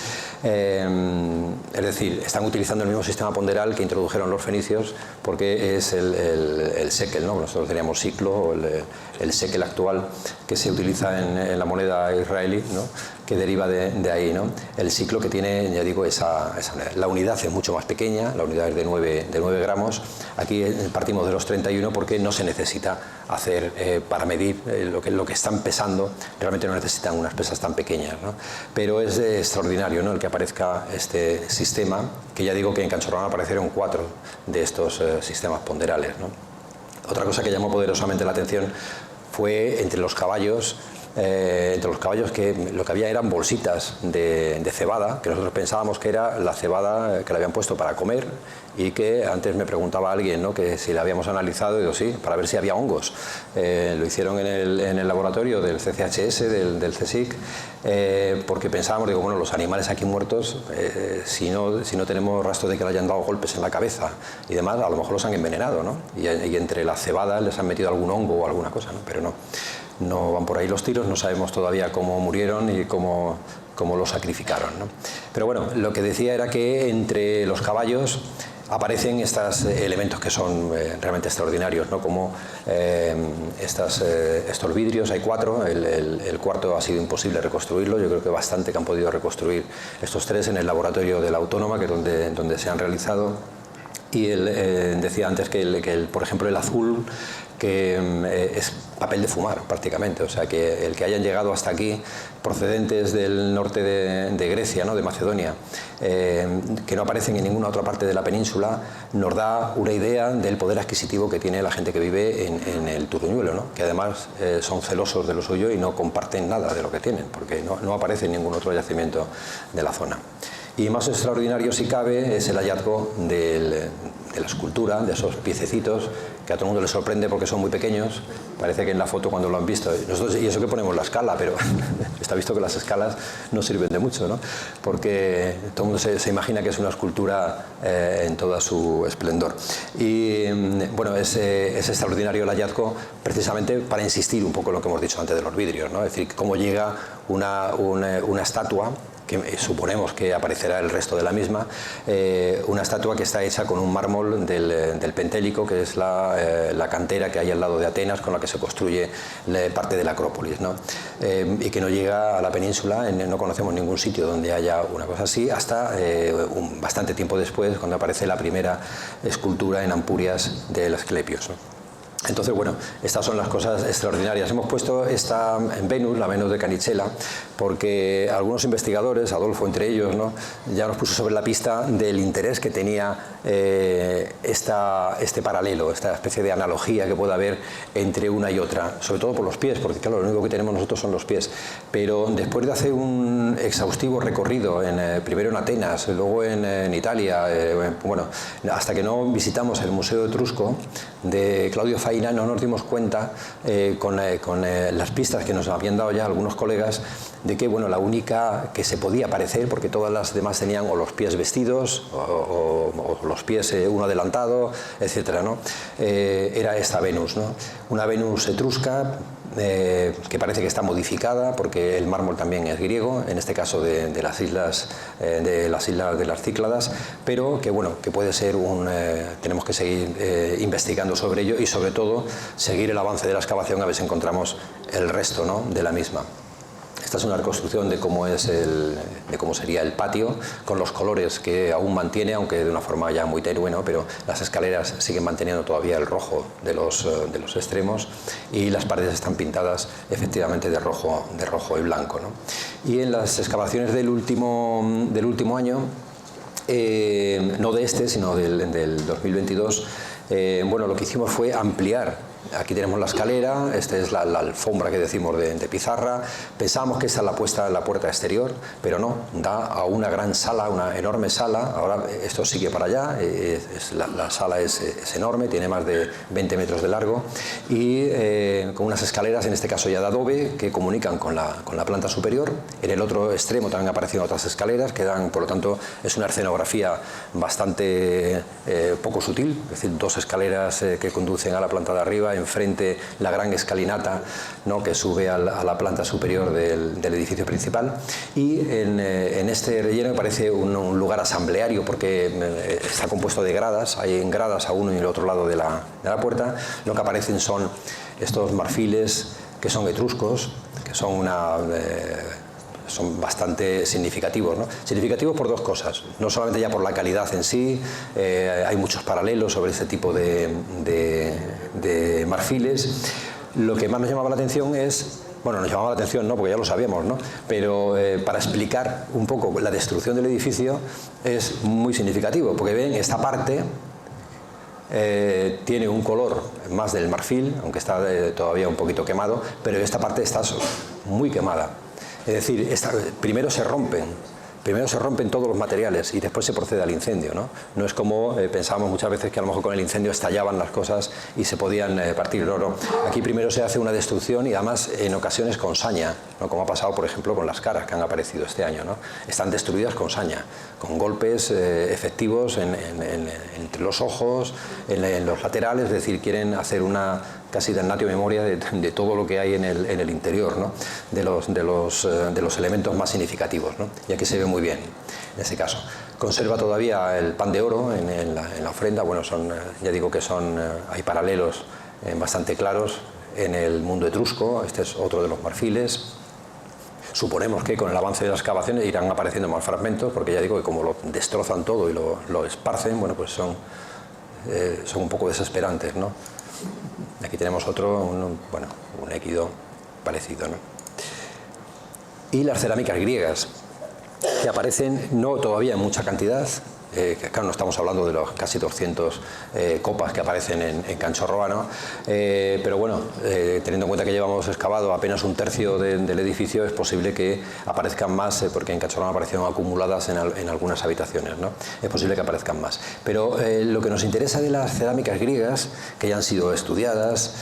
Es decir, están utilizando el mismo sistema ponderal que introdujeron los fenicios, porque es el shekel, ¿no? Nosotros teníamos ciclo, o el shekel actual que se utiliza en la moneda israelí, ¿no?, que deriva de ahí, ¿no? El ciclo que tiene, ya digo, la unidad es mucho más pequeña, la unidad es de 9 gramos. Aquí partimos de los 31 porque no se necesita hacer, para medir lo que están pesando, realmente no necesitan unas pesas tan pequeñas, ¿no? Pero es extraordinario, ¿no?, el que aparezca este sistema, que ya digo que en Canchorrobano aparecieron 4 de estos sistemas ponderales, ¿no? Otra cosa que llamó poderosamente la atención fue entre los caballos que lo que había eran bolsitas de cebada, que nosotros pensábamos que era la cebada que le habían puesto para comer, y que antes me preguntaba alguien, ¿no?, que si la habíamos analizado, y digo sí, para ver si había hongos. Lo hicieron en el laboratorio del CCHS, del CSIC, porque pensábamos, digo, bueno, los animales aquí muertos, si no tenemos rastro de que le hayan dado golpes en la cabeza y demás, a lo mejor los han envenenado, ¿no? Y entre la cebada les han metido algún hongo o alguna cosa, ¿no? Pero no van por ahí los tiros, no sabemos todavía cómo murieron y cómo lo sacrificaron, ¿no? Pero bueno, lo que decía era que entre los caballos aparecen estos elementos que son realmente extraordinarios, ¿no?, como estos vidrios. Hay 4, el cuarto ha sido imposible reconstruirlo, yo creo que bastante que han podido reconstruir estos 3 en el laboratorio de la Autónoma, que es donde se han realizado. Y él decía antes que por ejemplo, el azul, que es papel de fumar prácticamente, o sea que el que hayan llegado hasta aquí procedentes del norte de Grecia, ¿no?, de Macedonia, que no aparecen en ninguna otra parte de la península, nos da una idea del poder adquisitivo que tiene la gente que vive en el Turruñuelo, ¿no?, que además son celosos de lo suyo y no comparten nada de lo que tienen, porque no aparece en ningún otro yacimiento de la zona. Y más extraordinario, si cabe, es el hallazgo de la escultura, de esos piececitos, que a todo el mundo le sorprende porque son muy pequeños. Parece que en la foto, cuando lo han visto, nosotros, y eso que ponemos la escala, pero está visto que las escalas no sirven de mucho, ¿no?, porque todo el mundo se imagina que es una escultura en toda su esplendor. Y bueno, es extraordinario el hallazgo, precisamente para insistir un poco en lo que hemos dicho antes de los vidrios, ¿no?, es decir, cómo llega una estatua, que suponemos que aparecerá el resto de la misma, una estatua que está hecha con un mármol del Pentélico, que es la cantera que hay al lado de Atenas, con la que se construye parte de la Acrópolis, ¿no?, y que no llega a la península. No conocemos ningún sitio donde haya una cosa así, hasta bastante tiempo después, cuando aparece la primera escultura en Ampurias del Asclepios, ¿no? Entonces, bueno, estas son las cosas extraordinarias. Hemos puesto esta Venus, la Venus de Canichella, porque algunos investigadores, Adolfo entre ellos, ¿no?, ya nos puso sobre la pista del interés que tenía este paralelo, esta especie de analogía que puede haber entre una y otra, sobre todo por los pies, porque claro, lo único que tenemos nosotros son los pies. Pero después de hacer un exhaustivo recorrido, primero en Atenas, luego en Italia, bueno, hasta que no visitamos el Museo Etrusco de Claudio Faina, no nos dimos cuenta, con las pistas que nos habían dado ya algunos colegas, de que, bueno, la única que se podía parecer, porque todas las demás tenían o los pies vestidos o los pies uno adelantado, etcétera, ¿no? Era esta Venus, ¿no? Una Venus etrusca, que parece que está modificada porque el mármol también es griego, en este caso de las islas de las Cícladas, pero que, bueno, que puede ser tenemos que seguir investigando sobre ello y sobre todo seguir el avance de la excavación a ver si encontramos el resto, ¿no?, de la misma. Esta es una reconstrucción de cómo sería el patio, con los colores que aún mantiene, aunque de una forma ya muy tenue, ¿no?, pero las escaleras siguen manteniendo todavía el rojo de los extremos y las paredes están pintadas efectivamente de rojo y blanco, ¿no? Y en las excavaciones del último año, no de este, sino del 2022, bueno, lo que hicimos fue ampliar. Aquí tenemos la escalera, esta es la alfombra que decimos de pizarra. Pensábamos que esta es la puerta exterior, pero no, da a una gran sala, una enorme sala. Ahora esto sigue para allá, la sala es enorme, tiene más de 20 metros de largo y con unas escaleras, en este caso ya de adobe, que comunican con la planta superior. En el otro extremo también aparecen otras escaleras que dan, por lo tanto, es una escenografía bastante poco sutil, es decir, dos escaleras que conducen a la planta de arriba, enfrente la gran escalinata, ¿no?, que sube a la planta superior del edificio principal, y en este relleno parece un lugar asambleario porque está compuesto de gradas, hay gradas a uno y el otro lado de la puerta. Lo que aparecen son estos marfiles que son etruscos, que son son bastante significativos, ¿no? Significativos por dos cosas, no solamente ya por la calidad en sí, hay muchos paralelos sobre este tipo de marfiles. Lo que más nos llamaba la atención es, bueno, nos llamaba la atención, no, porque ya lo sabíamos, ¿no?, pero para explicar un poco la destrucción del edificio es muy significativo, porque ven, esta parte tiene un color más del marfil, aunque está todavía un poquito quemado, pero esta parte está muy quemada. Es decir, primero se rompen todos los materiales y después se procede al incendio, ¿no? No es como pensábamos muchas veces, que a lo mejor con el incendio estallaban las cosas y se podían partir. No. Aquí primero se hace una destrucción y además en ocasiones con saña, ¿no?, como ha pasado por ejemplo con las caras que han aparecido este año, ¿no? Están destruidas con saña, con golpes efectivos entre los ojos, en los laterales, es decir, quieren hacer una casi damnatio memoria de todo lo que hay en el interior, ¿no?, de los elementos más significativos, ¿no? Y aquí se ve muy bien en ese caso. Conserva todavía el pan de oro en la ofrenda. Bueno, ya digo que hay paralelos bastante claros en el mundo etrusco. Este es otro de los marfiles. Suponemos que con el avance de las excavaciones irán apareciendo más fragmentos, porque ya digo que como lo destrozan todo y lo esparcen, bueno, pues son un poco desesperantes, ¿no? Aquí tenemos otro, un équido parecido, ¿no? Y las cerámicas griegas, que aparecen no todavía en mucha cantidad, que claro, no estamos hablando de los casi 200 copas que aparecen en Canchorroano, pero bueno, teniendo en cuenta que llevamos excavado apenas un tercio del edificio, es posible que aparezcan más, porque en Canchorroano aparecieron acumuladas en algunas habitaciones, ¿no? Es posible que aparezcan más. Pero lo que nos interesa de las cerámicas griegas, que ya han sido estudiadas,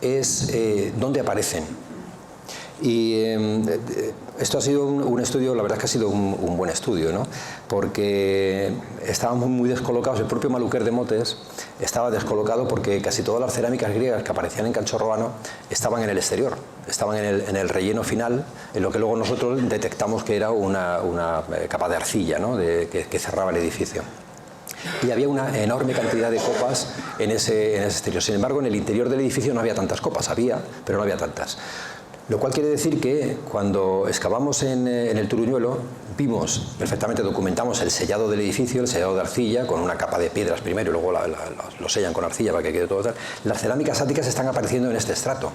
es dónde aparecen. Y esto ha sido un estudio, la verdad es que ha sido un buen estudio, ¿no?, porque estábamos muy descolocados. El propio Maluquer de Motes estaba descolocado porque casi todas las cerámicas griegas que aparecían en Canchorroano estaban en el exterior, estaban en el relleno final, en lo que luego nosotros detectamos que era una capa de arcilla, ¿no?, que cerraba el edificio. Y había una enorme cantidad de copas en ese exterior. Sin embargo, en el interior del edificio no había tantas copas, pero no había tantas. Lo cual quiere decir que cuando excavamos en el Turuñuelo vimos perfectamente, documentamos el sellado del edificio, el sellado de arcilla, con una capa de piedras primero y luego lo sellan con arcilla para que quede todo tal. Las cerámicas áticas están apareciendo en este estrato.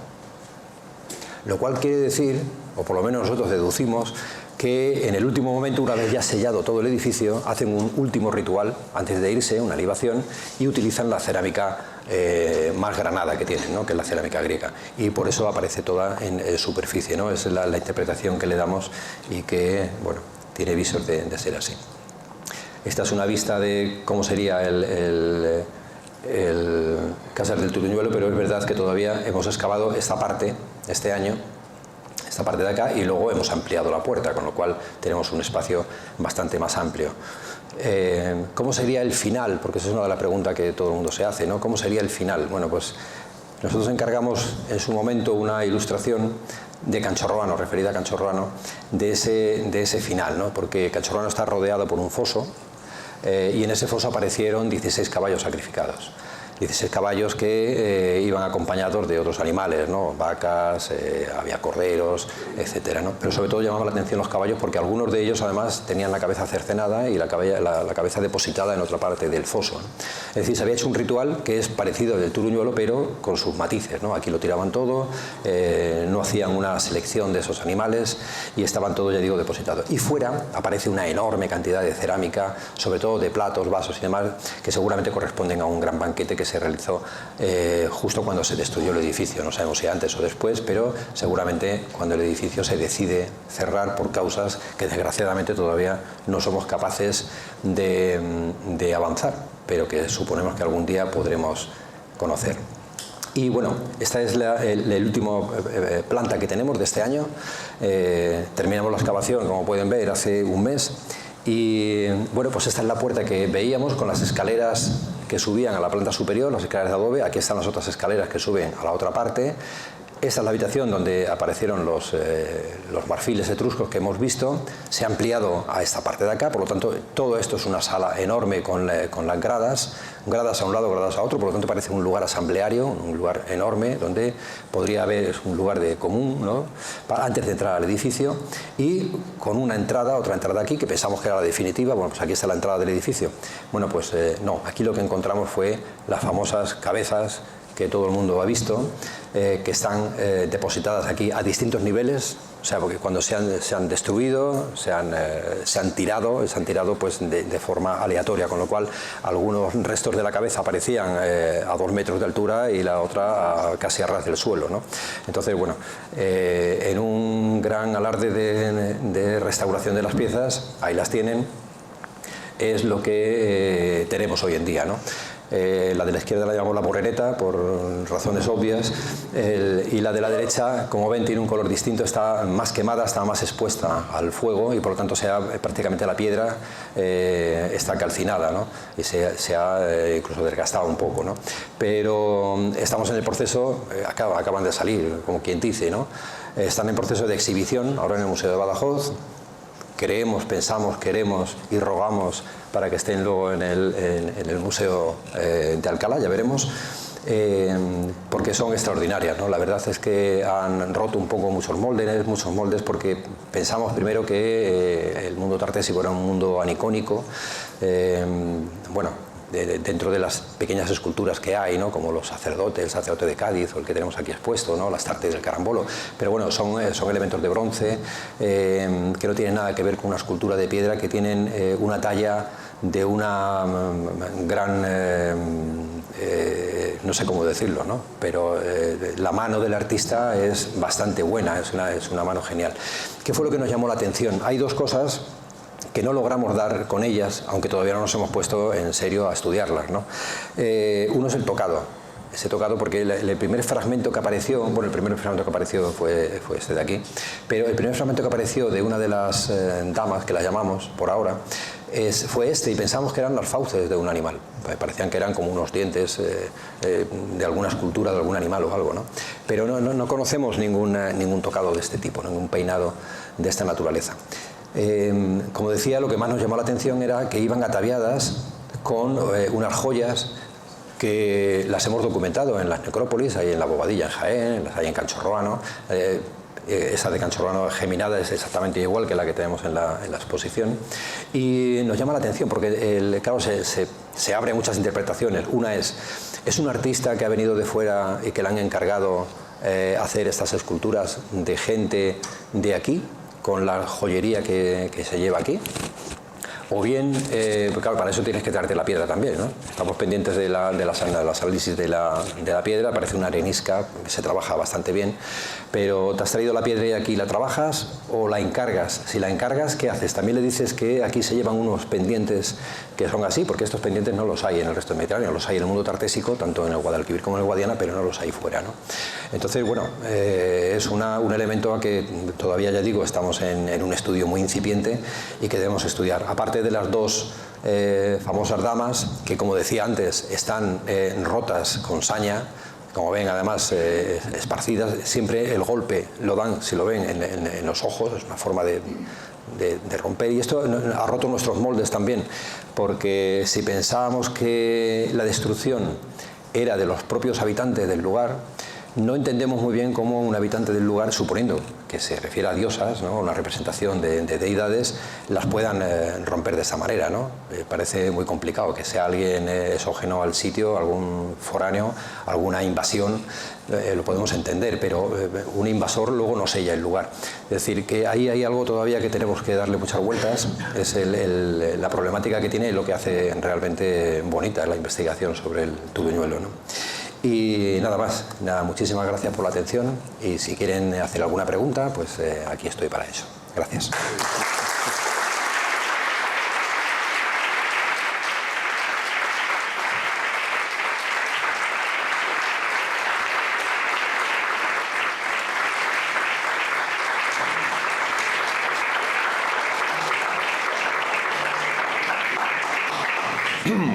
Lo cual quiere decir, o por lo menos nosotros deducimos, que en el último momento, una vez ya sellado todo el edificio, hacen un último ritual antes de irse, una libación, y utilizan la cerámica más granada que tienen, ¿no? Que es la cerámica griega. Y por eso aparece toda en superficie, ¿no? Es la interpretación que le damos y que, bueno, tiene visos de ser así. Esta es una vista de cómo sería el Casas del Turuñuelo, pero es verdad que todavía hemos excavado esta parte este año, esta parte de acá, y luego hemos ampliado la puerta, con lo cual tenemos un espacio bastante más amplio. ¿Cómo sería el final? Porque esa es una de las preguntas que todo el mundo se hace, ¿no? ¿Cómo sería el final? Bueno, pues nosotros encargamos en su momento una ilustración de Canchorroano, referida a Canchorroano, de ese final, ¿no? Porque Canchorroano está rodeado por un foso, y en ese foso aparecieron 16 caballos sacrificados. 16 caballos que iban acompañados de otros animales, ¿no? Vacas, había corderos, etcétera, ¿no? Pero sobre todo llamaban la atención los caballos porque algunos de ellos además tenían la cabeza cercenada y la cabeza depositada en otra parte del foso, ¿no? Es decir, se había hecho un ritual que es parecido al del Turuñuelo, pero con sus matices, ¿no? Aquí lo tiraban todo, no hacían una selección de esos animales y estaban todos, ya digo, depositados. Y fuera aparece una enorme cantidad de cerámica, sobre todo de platos, vasos y demás, que seguramente corresponden a un gran banquete que se realizó justo cuando se destruyó el edificio. No sabemos si antes o después, pero seguramente cuando el edificio se decide cerrar por causas que desgraciadamente todavía no somos capaces de avanzar, pero que suponemos que algún día podremos conocer. Y bueno, esta es el último planta que tenemos de este año. Terminamos la excavación, como pueden ver, hace un mes. Y bueno, pues esta es la puerta que veíamos con las escaleras que subían a la planta superior, las escaleras de adobe. Aquí están las otras escaleras que suben a la otra parte. Esta es la habitación donde aparecieron los marfiles etruscos que hemos visto. Se ha ampliado a esta parte de acá, por lo tanto todo esto es una sala enorme con las gradas a un lado, gradas a otro, por lo tanto parece un lugar asambleario, un lugar enorme donde podría haber un lugar de común, ¿no? Antes de entrar al edificio, y con una entrada, otra entrada aquí que pensamos que era la definitiva. Bueno, pues aquí está la entrada del edificio. Bueno, pues no, aquí lo que encontramos fue las famosas cabezas que todo el mundo ha visto, que están depositadas aquí a distintos niveles. O sea, porque cuando se han destruido, se han tirado pues de forma aleatoria, con lo cual algunos restos de la cabeza aparecían a 2 metros de altura y la otra casi a ras del suelo, ¿no? Entonces, bueno, en un gran alarde de restauración de las piezas, ahí las tienen, es lo que tenemos hoy en día, ¿no? La de la izquierda la llamamos la borrereta por razones obvias, y la de la derecha, como ven, tiene un color distinto, está más quemada, está más expuesta al fuego y por lo tanto prácticamente la piedra está calcinada, ¿no? Y se ha incluso desgastado un poco, ¿no? Pero estamos en el proceso, acaban de salir, como quien dice, ¿no? Están en proceso de exhibición ahora en el Museo de Badajoz. Creemos, pensamos, queremos y rogamos para que estén luego en el Museo de Alcalá, ya veremos, porque son extraordinarias, ¿no? La verdad es que han roto un poco muchos moldes, porque pensamos primero que el mundo tartésico era un mundo anicónico, bueno, dentro de las pequeñas esculturas que hay, ¿no? Como los sacerdotes, el sacerdote de Cádiz o el que tenemos aquí expuesto, ¿no? Las tartes del carambolo, pero bueno, son elementos de bronce que no tienen nada que ver con una escultura de piedra, que tienen una talla de una gran no sé cómo decirlo, ¿no? Pero la mano del artista es bastante buena, es una mano genial. ¿Qué fue lo que nos llamó la atención? Hay dos cosas que no logramos dar con ellas, aunque todavía no nos hemos puesto en serio a estudiarlas, ¿no? Uno es el tocado. Ese tocado, porque el primer fragmento que apareció, bueno, el primer fragmento que apareció fue este de aquí, pero el primer fragmento que apareció de una de las damas, que la llamamos por ahora, fue este, y pensamos que eran las fauces de un animal. Parecían que eran como unos dientes de alguna escultura de algún animal o algo, ¿no? Pero no conocemos ningún tocado de este tipo, ningún peinado de esta naturaleza. Como decía, lo que más nos llamó la atención era que iban ataviadas con unas joyas que las hemos documentado en las necrópolis, hay en la Bobadilla en Jaén, las hay en Canchorroano. esa de Canchorrano geminada es exactamente igual que la que tenemos en la exposición. Y nos llama la atención porque, claro, se abren muchas interpretaciones. Una es un artista que ha venido de fuera y que le han encargado hacer estas esculturas de gente de aquí, con la joyería que se lleva aquí. O bien, claro, para eso tienes que traerte la piedra también, ¿no? Estamos pendientes de las análisis de la piedra, parece una arenisca, se trabaja bastante bien, pero ¿te has traído la piedra y aquí la trabajas o la encargas? Si la encargas, ¿qué haces? También le dices que aquí se llevan unos pendientes que son así, porque estos pendientes no los hay en el resto del Mediterráneo, los hay en el mundo tartésico, tanto en el Guadalquivir como en el Guadiana, pero no los hay fuera, ¿no? Entonces, bueno, es un elemento a que todavía, ya digo, estamos en un estudio muy incipiente y que debemos estudiar. Aparte de las dos famosas damas, que como decía antes, están rotas con saña, como ven además esparcidas, siempre el golpe lo dan, si lo ven, en los ojos, es una forma de romper, y esto ha roto nuestros moldes también, porque si pensábamos que la destrucción era de los propios habitantes del lugar, no entendemos muy bien cómo un habitante del lugar, suponiendo que se refiere a diosas, ¿no?, una representación de deidades, las puedan romper de esa manera, ¿no? Parece muy complicado que sea alguien exógeno al sitio, algún foráneo, alguna invasión, lo podemos entender, pero un invasor luego no sella el lugar. Es decir, que ahí hay algo todavía que tenemos que darle muchas vueltas, es la problemática que tiene y lo que hace realmente bonita la investigación sobre el Tuduñuelo, ¿no? Y nada más, muchísimas gracias por la atención y si quieren hacer alguna pregunta, pues aquí estoy para eso. Gracias.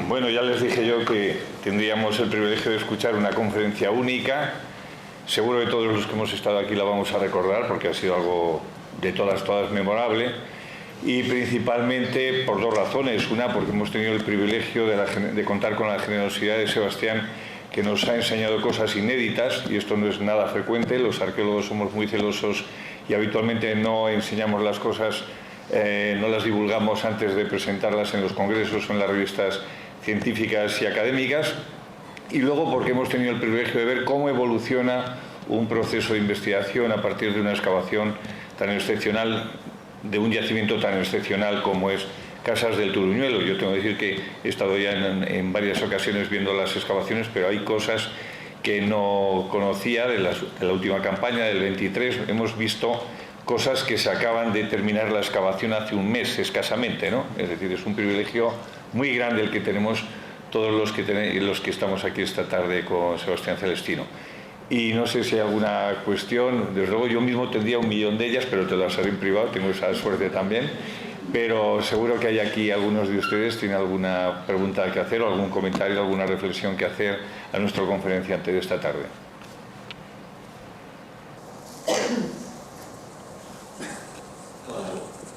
Bueno, ya les dije yo que tendríamos el privilegio de escuchar una conferencia única. Seguro que todos los que hemos estado aquí la vamos a recordar porque ha sido algo de todas memorable, y principalmente por dos razones. Una, porque hemos tenido el privilegio de contar con la generosidad de Sebastián, que nos ha enseñado cosas inéditas, y esto no es nada frecuente. Los arqueólogos somos muy celosos y habitualmente no enseñamos las cosas, no las divulgamos antes de presentarlas en los congresos o en las revistas científicas y académicas. Y luego porque hemos tenido el privilegio de ver cómo evoluciona un proceso de investigación a partir de una excavación tan excepcional, de un yacimiento tan excepcional como es Casas del Tuduñuelo. Yo tengo que decir que he estado ya en varias ocasiones viendo las excavaciones, pero hay cosas que no conocía de la última campaña del 23. Hemos visto cosas que se acaban de terminar la excavación hace un mes escasamente, ¿no? Es decir, es un privilegio muy grande el que tenemos todos los que estamos aquí esta tarde con Sebastián Celestino. Y no sé si hay alguna cuestión. Desde luego yo mismo tendría 1.000.000 de ellas, pero te las haré en privado, tengo esa suerte también. Pero seguro que hay aquí algunos de ustedes tienen alguna pregunta que hacer o algún comentario, alguna reflexión que hacer a nuestro conferenciante de esta tarde.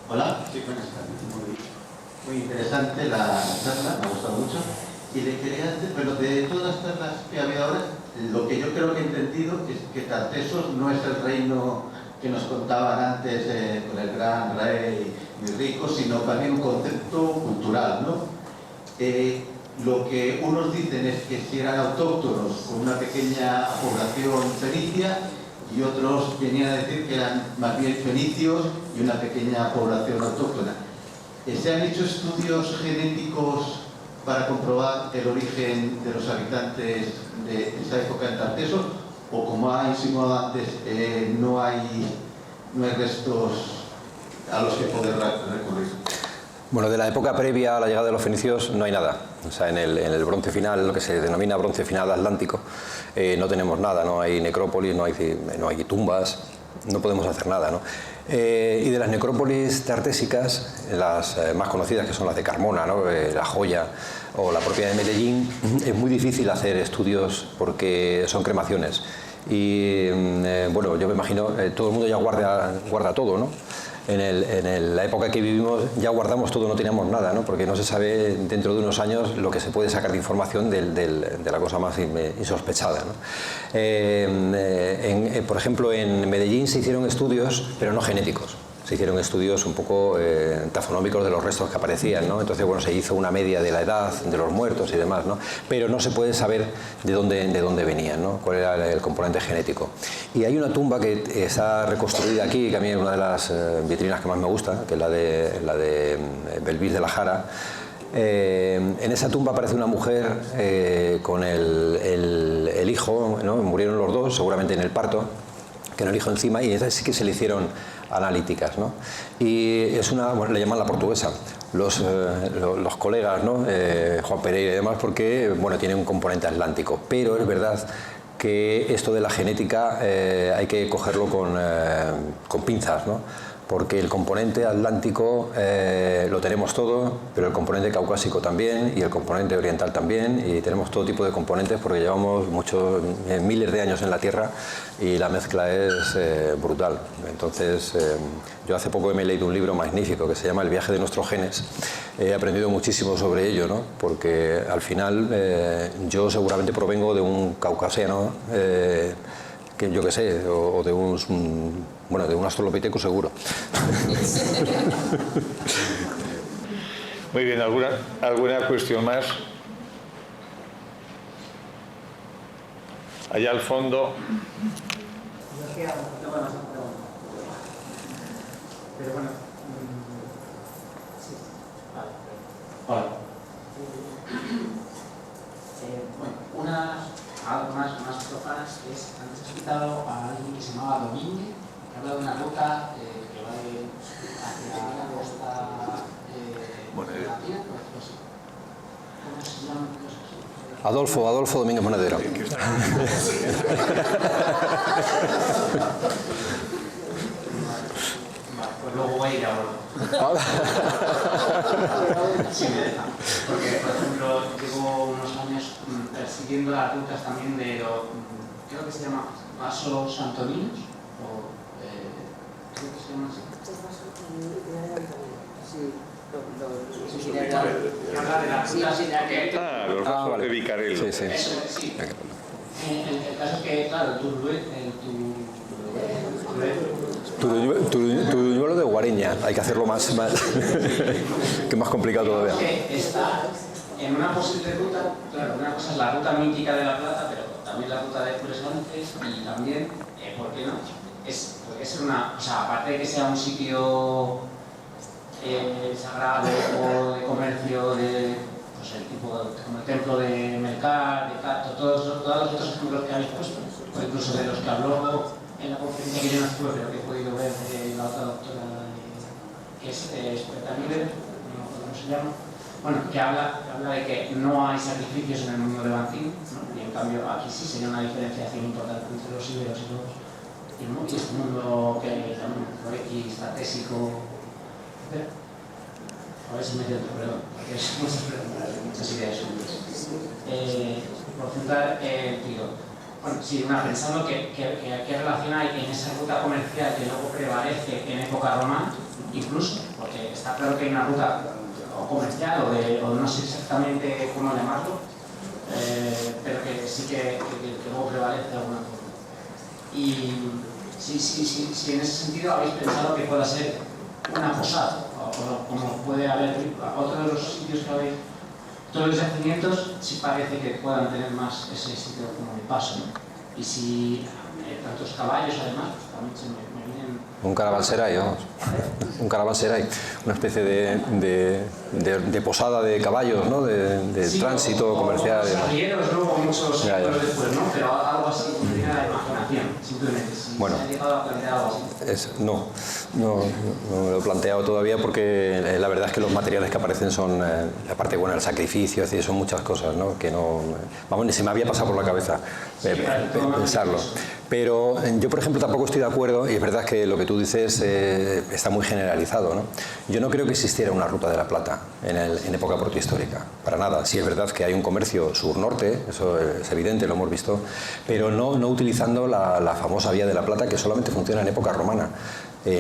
Hola. Sí, buenas tardes. Muy interesante la charla, me ha gustado mucho. Y le quería decir, pero de todas las charlas que ha habido ahora, lo que yo creo que he entendido es que Tartesos no es el reino que nos contaban antes con el gran rey muy rico, sino también un concepto cultural, ¿no? Lo que unos dicen es que si eran autóctonos con una pequeña población fenicia, y otros venían a decir que eran más bien fenicios y una pequeña población autóctona. ¿Se han hecho estudios genéticos para comprobar el origen de los habitantes de esa época en Tartesos? O, como ha insinuado antes, no hay restos a los que poder recurrir. Bueno, de la época previa a la llegada de los fenicios no hay nada. O sea, en el bronce final, lo que se denomina bronce final atlántico, no tenemos nada, no hay necrópolis, no hay tumbas, no podemos hacer nada, ¿no? Y de las necrópolis tartésicas, las más conocidas, que son las de Carmona, ¿no? La Joya o la propia de Medellín, es muy difícil hacer estudios porque son cremaciones. Y bueno, yo me imagino, todo el mundo ya guarda todo, ¿no? en la época que vivimos ya guardamos todo, no teníamos nada, ¿no? Porque no se sabe dentro de unos años lo que se puede sacar de información de la cosa más insospechada, ¿no? Por ejemplo, en Medellín se hicieron estudios, pero no genéticos. Se hicieron estudios un poco taxonómicos de los restos que aparecían, ¿no? Entonces, bueno, se hizo una media de la edad de los muertos y demás, ¿no? Pero no se puede saber de dónde venían, ¿no? Cuál era el componente genético. Y hay una tumba que está reconstruida aquí, que a mí es una de las vitrinas que más me gusta, que es la de Belvis de la Jara. En esa tumba aparece una mujer con el hijo, ¿no? Murieron los dos, seguramente en el parto, que el hijo encima, y esa sí que se le hicieron analíticas, ¿no? Y es bueno, le llaman la portuguesa, los colegas, ¿no? Juan Pereira y demás, porque bueno, tiene un componente atlántico, pero es verdad que esto de la genética hay que cogerlo con pinzas, ¿no? Porque el componente atlántico lo tenemos todo, pero el componente caucásico también, y el componente oriental también, y tenemos todo tipo de componentes porque llevamos miles de años en la Tierra y la mezcla es brutal. Entonces, yo hace poco me he leído un libro magnífico que se llama El viaje de nuestros genes. He aprendido muchísimo sobre ello, ¿no? Porque al final yo seguramente provengo de un caucasiano, que yo qué sé, o de bueno, de un australopiteco seguro. Muy bien, ¿alguna cuestión más? Allá al fondo. Pero bueno, sí. Vale. Hola. Algo más profanas es, antes has citado a alguien que se llamaba Domínguez, que habla de una ruta que va hacia la costa de la Latina, pues, ¿cómo se llama? Adolfo Domínguez Monedero. Pues luego voy a ir a bordo. Sí, me deja. Porque, por ejemplo, llevo unos años persiguiendo las rutas también de creo que se llama Vasos Antoninos, o creo que se llama así. Sí, que habla de las rutas que... Los vasos de Vicarello. Sí, sí. Eso, sí. El caso es que, claro, Turuñuelo de Guareña, hay que hacerlo más que más complicado todavía. Que está en una posible ruta, claro, una cosa es la ruta mítica de La Plata, pero también la ruta de Pureslantes, y también, ¿por qué no? Puede ser o sea, aparte de que sea un sitio sagrado o de comercio, pues el tipo, como el templo de Melcar, de Cato, todos los otros ejemplos que habéis puesto, o incluso de los que habló en la conferencia que yo no estuve, pero que he podido ver de la otra doctora, que es Espertamide, no me acuerdo cómo se llama, bueno, que habla de que no hay sacrificios en el mundo levantino, ¿no? Y en cambio aquí sí sería una diferenciación importante entre los íberos y este mundo que también X, estratégico, etc. A ver si me entiendo, perdón, porque es muchas ideas juntas. Por centrar, digo, bueno, sí, pensando qué relación hay en esa ruta comercial que luego prevalece en época romana, incluso, porque está claro que hay una ruta o comercial o no sé exactamente cómo llamarlo, pero que sí que luego prevalece de alguna forma. Y si en ese sentido habéis pensado que pueda ser una posada, o como puede haber otro de los sitios que habéis, todos los yacimientos sí parece que puedan tener más ese sitio como de paso, ¿no? Y si tantos caballos además, pues también se me vienen... Un caravanserai, vamos. Un caravanserai, una especie de posada de caballos, ¿no? De sí, tránsito comercial. O arrieros luego muchos siglos después, ¿no? Pero algo así, como tiene la imaginación, simplemente. Si bueno, se ha llegado a plantear algo así. No me lo he planteado todavía porque la verdad es que los materiales que aparecen son, aparte, bueno, el sacrificio, es decir, son muchas cosas, ¿no? Que no, vamos, ni se me había pasado por la cabeza pensarlo. Pero yo, por ejemplo, tampoco estoy de acuerdo, y es verdad que lo que tú dices está muy generalizado, ¿no? Yo no creo que existiera una ruta de la plata en época protohistórica, para nada. Sí es verdad que hay un comercio sur-norte, eso es evidente, lo hemos visto, pero no utilizando la famosa Vía de la Plata, que solamente funciona en época romana.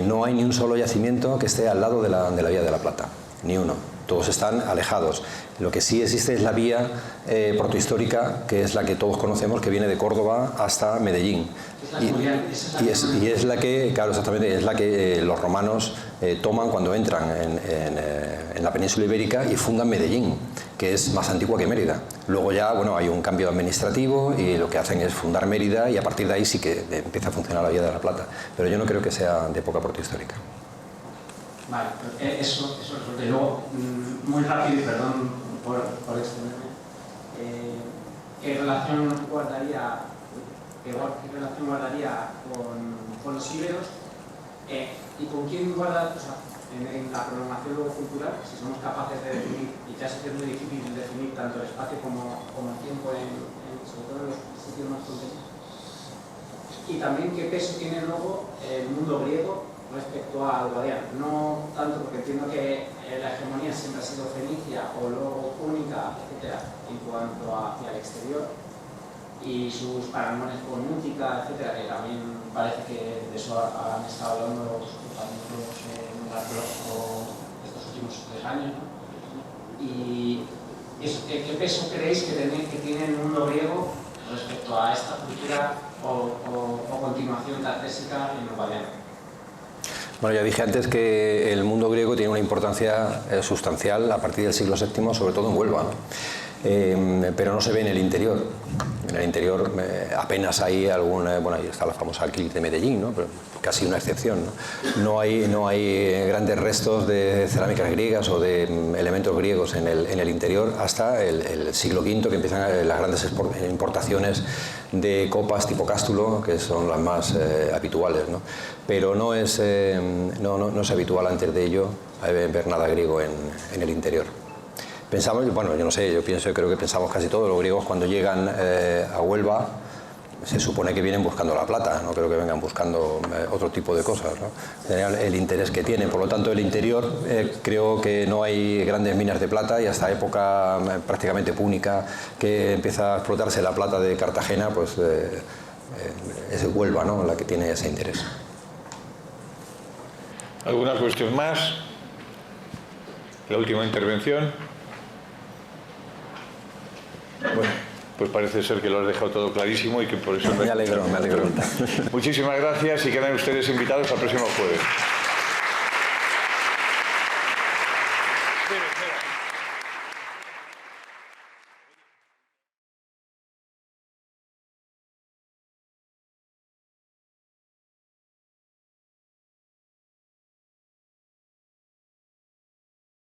No hay ni un solo yacimiento que esté al lado de la Vía de la Plata, ni uno. Todos están alejados. Lo que sí existe es la vía protohistórica, que es la que todos conocemos, que viene de Córdoba hasta Medellín. Y es la que, claro, exactamente, es la que los romanos toman cuando entran en la península ibérica y fundan Medellín, que es más antigua que Mérida. Luego ya, bueno, hay un cambio administrativo y lo que hacen es fundar Mérida y a partir de ahí sí que empieza a funcionar la Vía de la Plata. Pero yo no creo que sea de época protohistórica. Vale, eso resulta. Y luego, muy rápido, y perdón por extenderme, ¿qué relación guardaría con los íberos? ¿Y con quién guarda, o sea, en la programación luego cultural, si somos capaces de definir, y ya sé que es muy difícil definir tanto el espacio como el tiempo, sobre todo en los sitios más fronterizos? Y también qué peso tiene luego el mundo griego respecto a Albadiano, no tanto porque entiendo que la hegemonía siempre ha sido fenicia o luego púnica, etcétera, en cuanto hacia el exterior, y sus paranones con Útica, etcétera, que también parece que de eso han estado hablando los compañeros en el arqueológico estos últimos 3 años, ¿no? Y eso, ¿qué peso creéis que tiene el mundo griego respecto a esta cultura o continuación tartésica en Albadiano? Bueno, ya dije antes que el mundo griego tiene una importancia sustancial a partir del siglo VII, sobre todo en Huelva, ¿no? Pero no se ve en el interior. En el interior apenas hay alguna, bueno, ahí está la famosa Alquiler de Medellín, ¿no? Pero casi una excepción, ¿no? No hay grandes restos de cerámicas griegas o de elementos griegos en el interior hasta el siglo V, que empiezan las grandes importaciones de copas tipo cástulo, que son las más habituales, ¿no? Pero no es habitual antes de ello ver nada griego en el interior. Pensamos, bueno, yo no sé, creo que pensamos casi todos los griegos cuando llegan a Huelva, se supone que vienen buscando la plata, no creo que vengan buscando otro tipo de cosas, ¿no? El interés que tienen. Por lo tanto, el interior creo que no hay grandes minas de plata y hasta época prácticamente púnica que empieza a explotarse la plata de Cartagena, pues es Huelva, ¿no?, la que tiene ese interés. ¿Alguna cuestión más? La última intervención. Bueno, pues parece ser que lo has dejado todo clarísimo y que por eso... Me alegro. Muchísimas gracias y quedan ustedes invitados al próximo jueves. Espera.